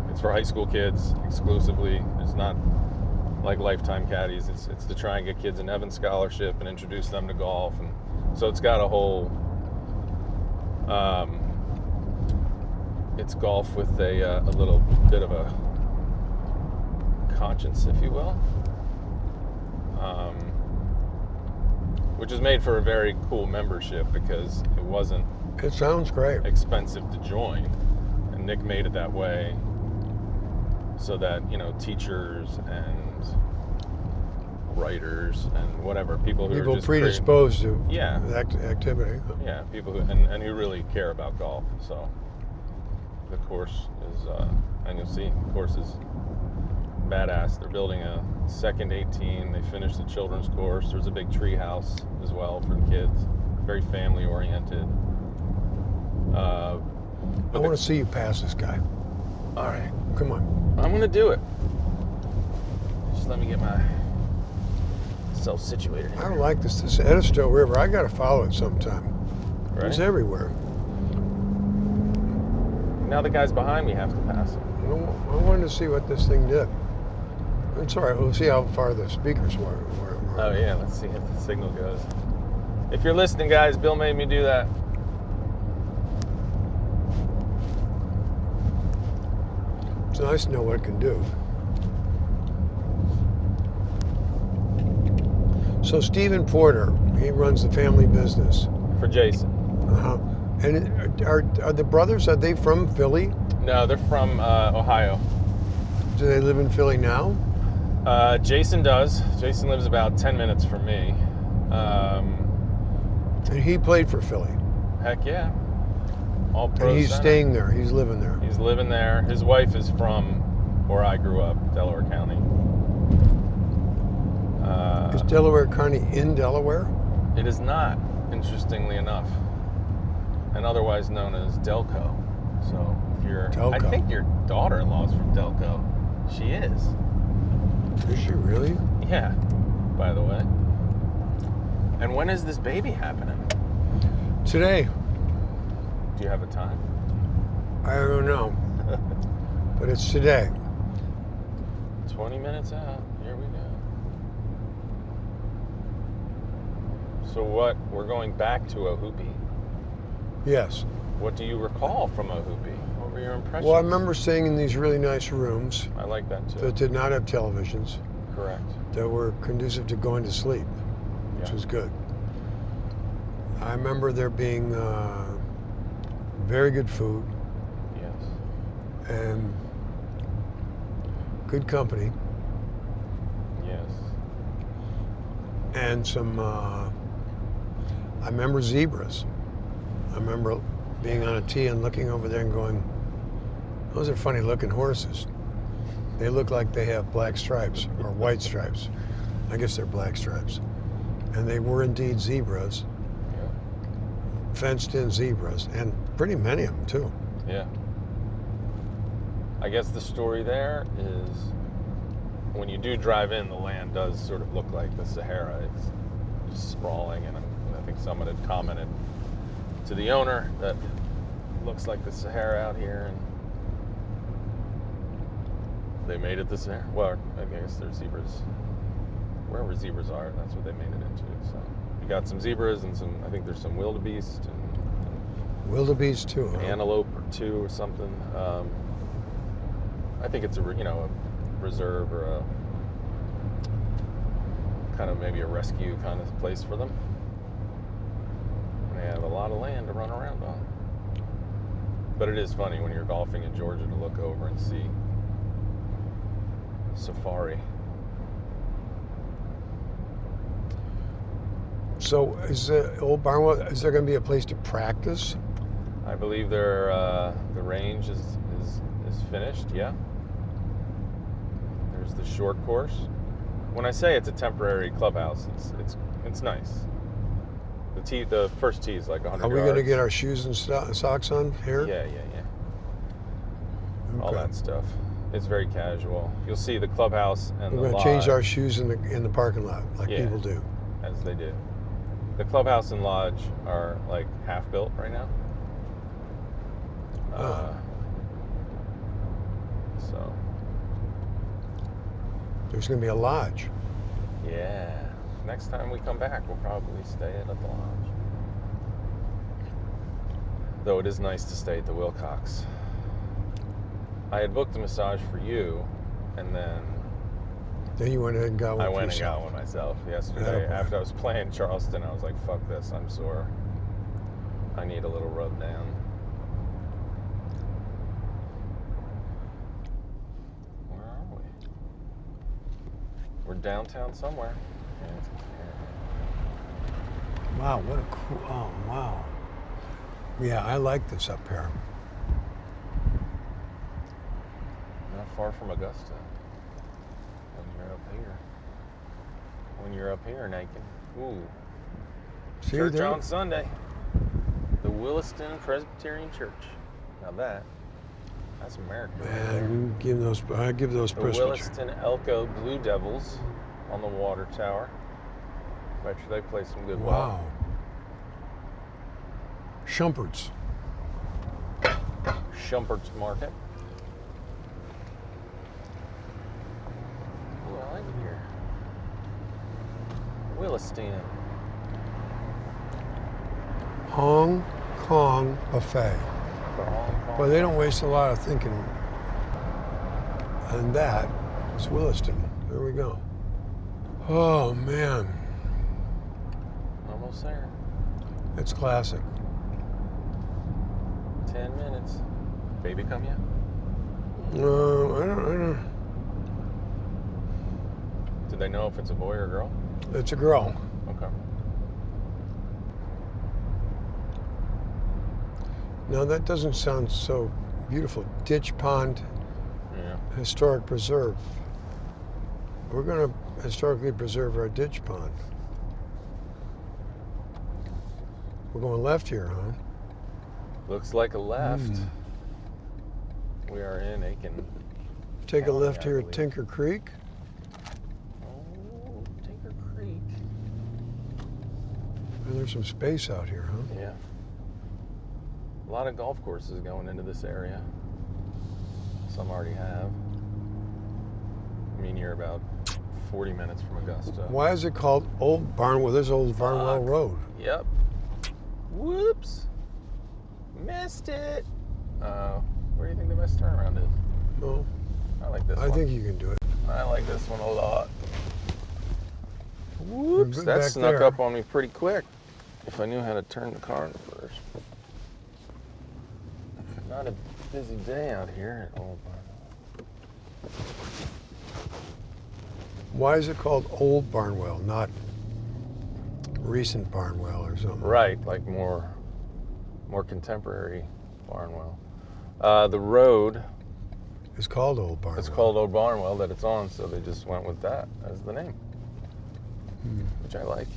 it's for high school kids exclusively. It's not like lifetime caddies. It's to try and get kids an Evans scholarship and introduce them to golf, and so it's got a whole it's golf with a little bit of a conscience, if you will, which is made for a very cool membership because it sounds great, expensive to join, and Nick made it that way so that teachers and writers and whatever people who are just predisposed to yeah activity, people who and who really care about golf. So the course is and you'll see the course is badass. They're building a second 18. They finished the children's course. There's a big tree house as well for the kids. Very family oriented. I want to see you pass this guy. All right, come on. I'm gonna do it. Just let me get myself situated here. I don't like this Edisto River. I gotta follow it sometime. Right? It's everywhere. Now the guys behind me have to pass it. I wanted to see what this thing did. It's all right. We'll see how far the speakers were. Oh yeah, let's see if the signal goes. If you're listening, guys, Bill made me do that. It's nice to know what it can do. So Stephen Porter, he runs the family business. For Jason. Uh-huh. And are the brothers, are they from Philly? No, they're from Ohio. Do they live in Philly now? Jason does. Jason lives about 10 minutes from me. And he played for Philly. Heck yeah. All pro And he's center. staying there. He's living there. He's living there. His wife is from where I grew up, Delaware County. Is Delaware County in Delaware? It is not, interestingly enough, and otherwise known as Delco. So if you're, Delco. I think your daughter-in-law is from Delco. She is. Is she really? Yeah, by the way. And when is this baby happening? Today. Do you have a time? I don't know. But it's today. 20 minutes out. Here we go. So what? We're going back to Ohoopee. Yes. What do you recall from Ohoopee? What were your impressions? Well, I remember staying in these really nice rooms I like that too. that did not have televisions, Correct. that were conducive to going to sleep, which Yeah. was good. I remember there being very good food Yes. and good company Yes. and some, I remember zebras. I remember being on a tee and looking over there and going, those are funny looking horses. They look like they have black stripes or white stripes. I guess they're black stripes. And they were indeed zebras, Yeah. fenced in zebras, and pretty many of them too. Yeah. I guess the story there is when you do drive in, the land does sort of look like the Sahara. It's just sprawling, and I think someone had commented to the owner that it looks like the Sahara out here, and they made it the Sahara. Well, I guess there's zebras. Wherever zebras are, that's what they made it into. So you got some zebras and some, I think there's some wildebeest and Wildebeest too. Huh? antelope or two or something. I think it's a reserve or a kind of maybe a rescue kind of place for them. And they have a lot of land to run around on. But it is funny when you're golfing in Georgia to look over and see safari. So is Old Barnwell, is there going to be a place to practice? I believe the range is finished. Yeah. There's the short course. When I say it's a temporary clubhouse, it's nice. The first tee is like 100 Are we yards. going to get our shoes and socks on here? Yeah. Okay. All that stuff. It's very casual. You'll see the clubhouse and We're the going to change lodge, our shoes in the parking lot, like Yeah. people do. as they do. The clubhouse and lodge are like half built right now. So There's going to be a lodge. yeah, next time we come back, we'll probably stay at the lodge. Though it is nice to stay at the Wilcox. I had booked a massage for you, and then Then you went ahead and got one I for went and yourself. got one myself yesterday. Attaboy. After I was playing Charleston, I was like, fuck this, I'm sore. I need a little rub down. Where are we? We're downtown somewhere. Wow, what a cool, oh, wow. Yeah, I like this up here. Not far from Augusta. When you're up here in Aiken. Ooh. See Church there? on Sunday. The Williston Presbyterian Church. Now that's American. Man, I give those The Presbyterian. Williston Elko Blue Devils on the water tower. Bet you they play some good ball. Wow. Shumperts. Shumpert's Market. Ooh, I like it here. Williston. Hong Kong Buffet. Well, they don't waste a lot of thinking. And that is Williston. There we go. Oh, man. Almost there. It's classic. 10 minutes. Baby come yet? I don't. Did they know if it's a boy or a girl? It's a girl. Okay. Now, that doesn't sound so beautiful. Ditch Pond Yeah. Historic Preserve. We're going to historically preserve our ditch pond. We're going left here, huh? Looks like a left. We are in Aiken. Take a County, left I here at believe. Tinker Creek. Oh, Tinker Creek. And there's some space out here, huh? Yeah. A lot of golf courses going into this area. Some already have. I mean, you're about 40 minutes from Augusta. Why is it called Old Barnwell? There's Old Barnwell Road. Yep. Whoops. Missed it. Where do you think the best turnaround is? No, I like this one. I think you can do it. I like this one a lot. Whoops, good that back snuck there. up on me pretty quick. If I knew how to turn the car in reverse. Not a busy day out here at Old Barnwell. Why is it called Old Barnwell, not recent Barnwell or something? Right, like more contemporary Barnwell. The road, It's called Old Barnwell. it's called Old Barnwell that it's on, so they just went with that as the name, which I like.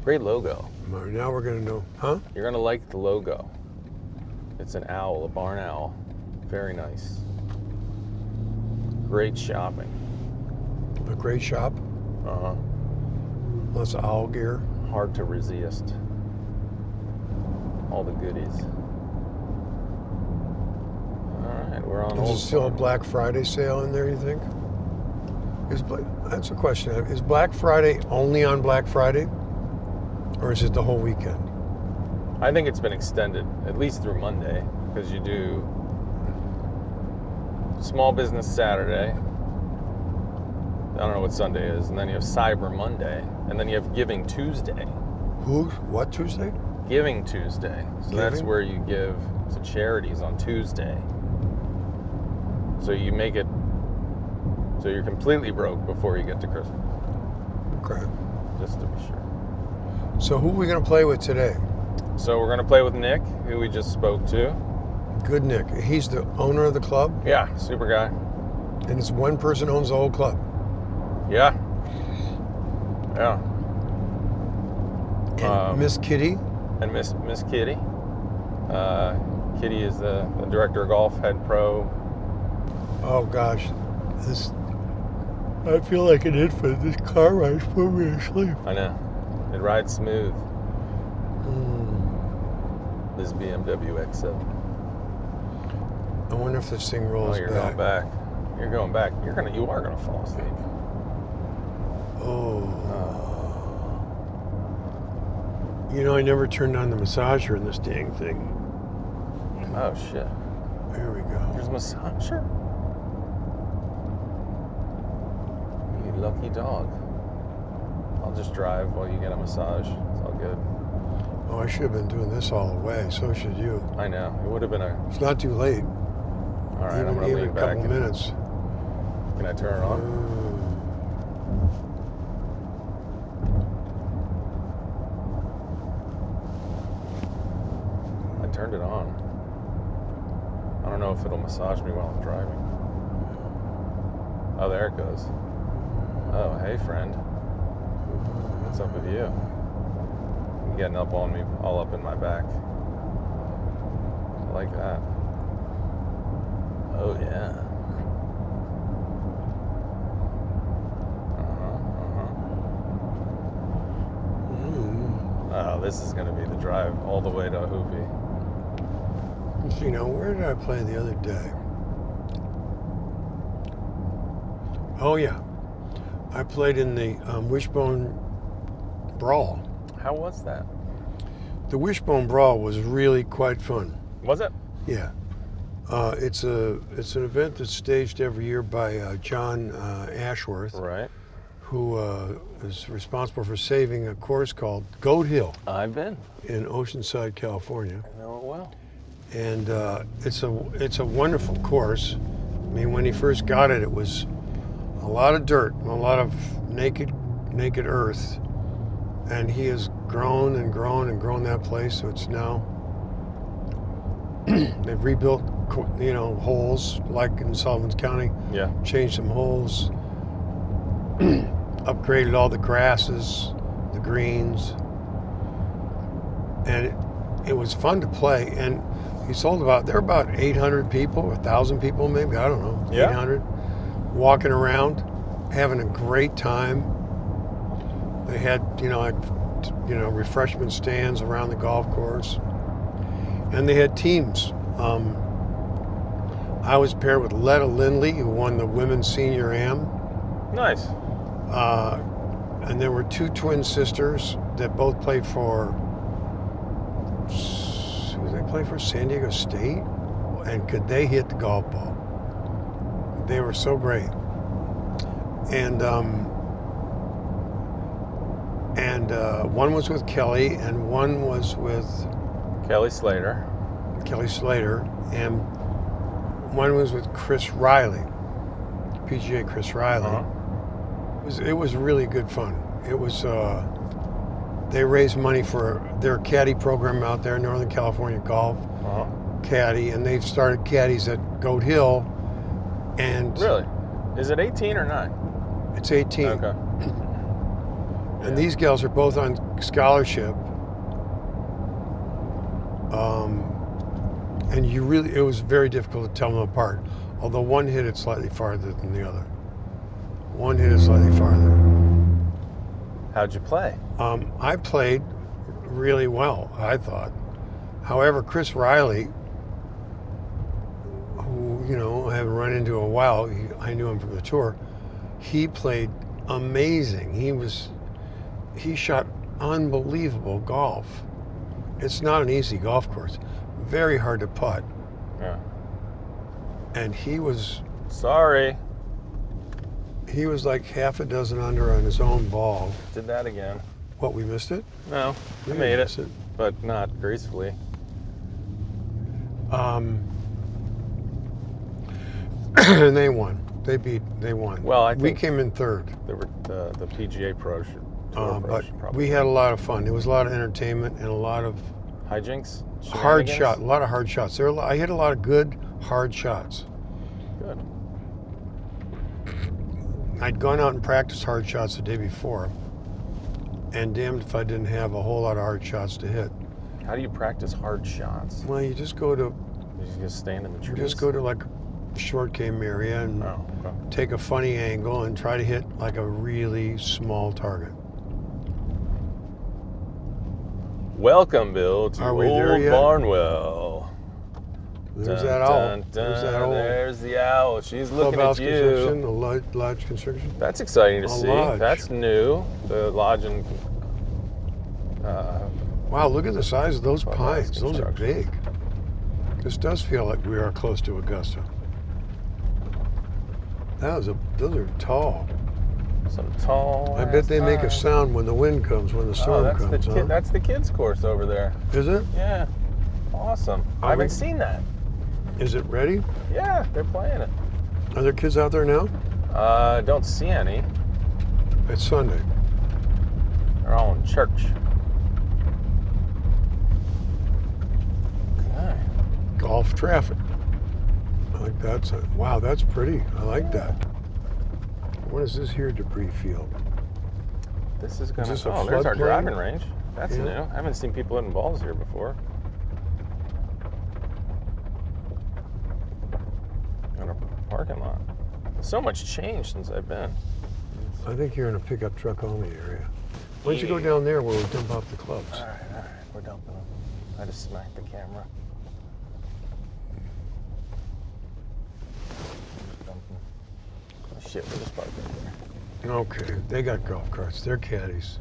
Great logo. Now we're going to know, huh? You're gonna like the logo. It's an owl, a barn owl. Very nice. Great shopping. A great shop. Uh-huh. Lots of owl gear. Hard to resist. All the goodies. All right, we're on Is Old it still a Barnwell. Black Friday sale in there, you think? That's a question. Is Black Friday only on Black Friday? Or is it the whole weekend? I think it's been extended, at least through Monday, because you do Small Business Saturday. I don't know what Sunday is, and then you have Cyber Monday, and then you have Giving Tuesday. What Tuesday? Giving Tuesday. So that's Giving? where you give to charities on Tuesday. So you make it so you're completely broke before you get to Christmas, Okay. just to be sure. So who are we going to play with today? So we're going to play with Nick, who we just spoke to. Good Nick. He's the owner of the club, Yeah, super guy. and it's one person owns the whole club. Yeah. Yeah. And Miss Kitty. And Miss Kitty. Kitty is the director of golf, head pro. Oh gosh, I feel like an infant. This car ride's put me to sleep. I know. It rides smooth. This BMW X7. I wonder if this thing rolls Oh, you're back. going back. You're going back. You are gonna fall asleep. Oh. You know, I never turned on the massager in this dang thing. Oh shit. There we go. There's a massager. You lucky dog. I'll just drive while you get a massage. It's all good. Oh, I should have been doing this all the way. So should you. I know. It would have been a. It's not too late. All right, I'm gonna even lean a back. couple minutes. Can I turn it on? I turned it on. I don't know if it'll massage me while I'm driving. Oh, there it goes. Oh, hey, friend. What's up with you? You're getting up on me, all up in my back. I like that. Oh, yeah. Oh, this is going to be the drive all the way to Ohoopee. You know, where did I play the other day? Oh yeah, I played in the Wishbone Brawl. How was that? The Wishbone Brawl was really quite fun. Was it? Yeah, it's an event that's staged every year by John Ashworth, Right. who is responsible for saving a course called Goat Hill I've been. in Oceanside, California. I know it well. And it's a wonderful course. I mean, when he first got it, it was a lot of dirt, a lot of naked earth, and he has grown and grown and grown that place. So it's now they've rebuilt, holes like in Sullivan County. Yeah. Changed some holes, upgraded all the grasses, the greens, and it was fun to play. And he sold there were about 800 people, 1,000 people maybe, I don't know, Yeah. 800, walking around, having a great time. They had, refreshment stands around the golf course. And they had teams. I was paired with Letta Lindley, who won the women's senior am. Nice. And there were two twin sisters that both played for, who did they play for? San Diego State? And could they hit the golf ball? They were so great. And one was with Kelly, and one was with Kelly Slater. And one was with Chris Riley, PGA Chris Riley. Uh-huh. It was really good fun. It was, they raised money for their caddy program out there, Northern California Golf Caddy, and they've started caddies at Goat Hill. And Really? Is it 18 or 9? it's 18. Okay. And these gals are both on scholarship. And it was very difficult to tell them apart. Although one hit it slightly farther than the other. One hit it slightly farther. How'd you play? I played really well, I thought. However, Chris Riley, who, I haven't run into in a while, I knew him from the tour, he played amazing. He shot unbelievable golf. It's not an easy golf course. Very hard to putt. Yeah. And he was like half a dozen under on his own ball. Did that again. What, we missed it? No, I We made missed it, but not gracefully. And they won. They won. Well, I we think came in third. The PGA Pro should. But we had a lot of fun. There was a lot of entertainment and a lot of hijinks, hard shenanigans? shot, a lot of hard shots. I hit a lot of good hard shots. Good. I'd gone out and practiced hard shots the day before, and damned if I didn't have a whole lot of hard shots to hit. How do you practice hard shots? Well, you just go to You just stand in the trees. just go to like a short game area and take a funny angle and try to hit like a really small target. Welcome, Bill, to Are we there Old yet? Barnwell. There's Dun, that owl. dun, dun, There's that owl. There's the owl. She's looking Clubhouse at construction, you. the lodge construction. That's exciting to A see. lodge. That's new. The lodge and Wow, look at the size of those Clubhouse pines. Those are big. This does feel like we are close to Augusta. Those are tall. some tall. I bet they make a pines. sound when the wind comes, when the storm that's comes. the that's the kids' course over there. Is it? Yeah, awesome. I haven't seen that. Is it ready? Yeah, they're playing it. Are there kids out there now? Don't see any. It's Sunday. They're all in church. Okay. Golf traffic. I like that sign. Wow, that's pretty. I like that. What is this here debris field? This is gonna. this a There's our floodplain? driving range. That's Yeah. new. I haven't seen people hitting balls here before. In a parking lot. So much changed since I've been. I think you're in a pickup truck only area. Why don't you go down there where we dump off the clubs? All right, we're dumping them. I just smacked the camera. Dumping. Oh, shit, we're just parked right there. Okay, they got golf carts. They're caddies.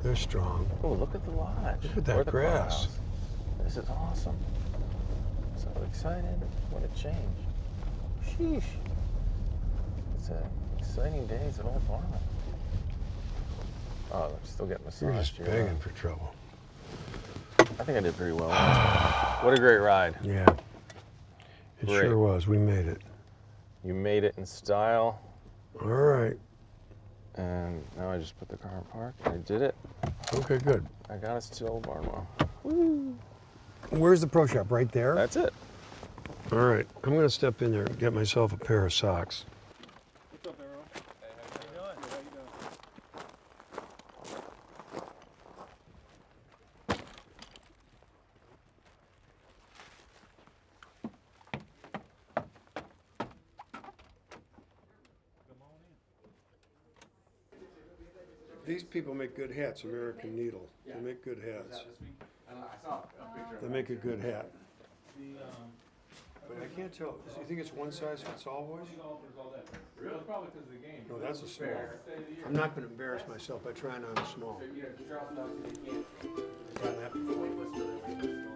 They're strong. Oh, look at the lodge. Look at that Or the grass. clubhouse. This is awesome. So excited. What a change. Sheesh. It's exciting days at Old Barnwell. Oh, I'm still getting You're massaged just here. begging for trouble. I think I did pretty well. What a great ride. Yeah. It Great. sure was. We made it. You made it in style. All right. And now I just put the car in park. I did it. Okay, good. I got us to Old Barnwell. Where's the pro shop? Right there? That's it. All right. I'm going to step in there and get myself a pair of socks. What's up, Errol? Hey, how you doing? How you doing? These people make good hats, American Needle. They make good hats. They make a good hat. But I can't tell. Do you think it's one size fits all, boys? Really? Probably because of the game. No, that's a small. I'm not going to embarrass myself by trying on a small. I've done that before.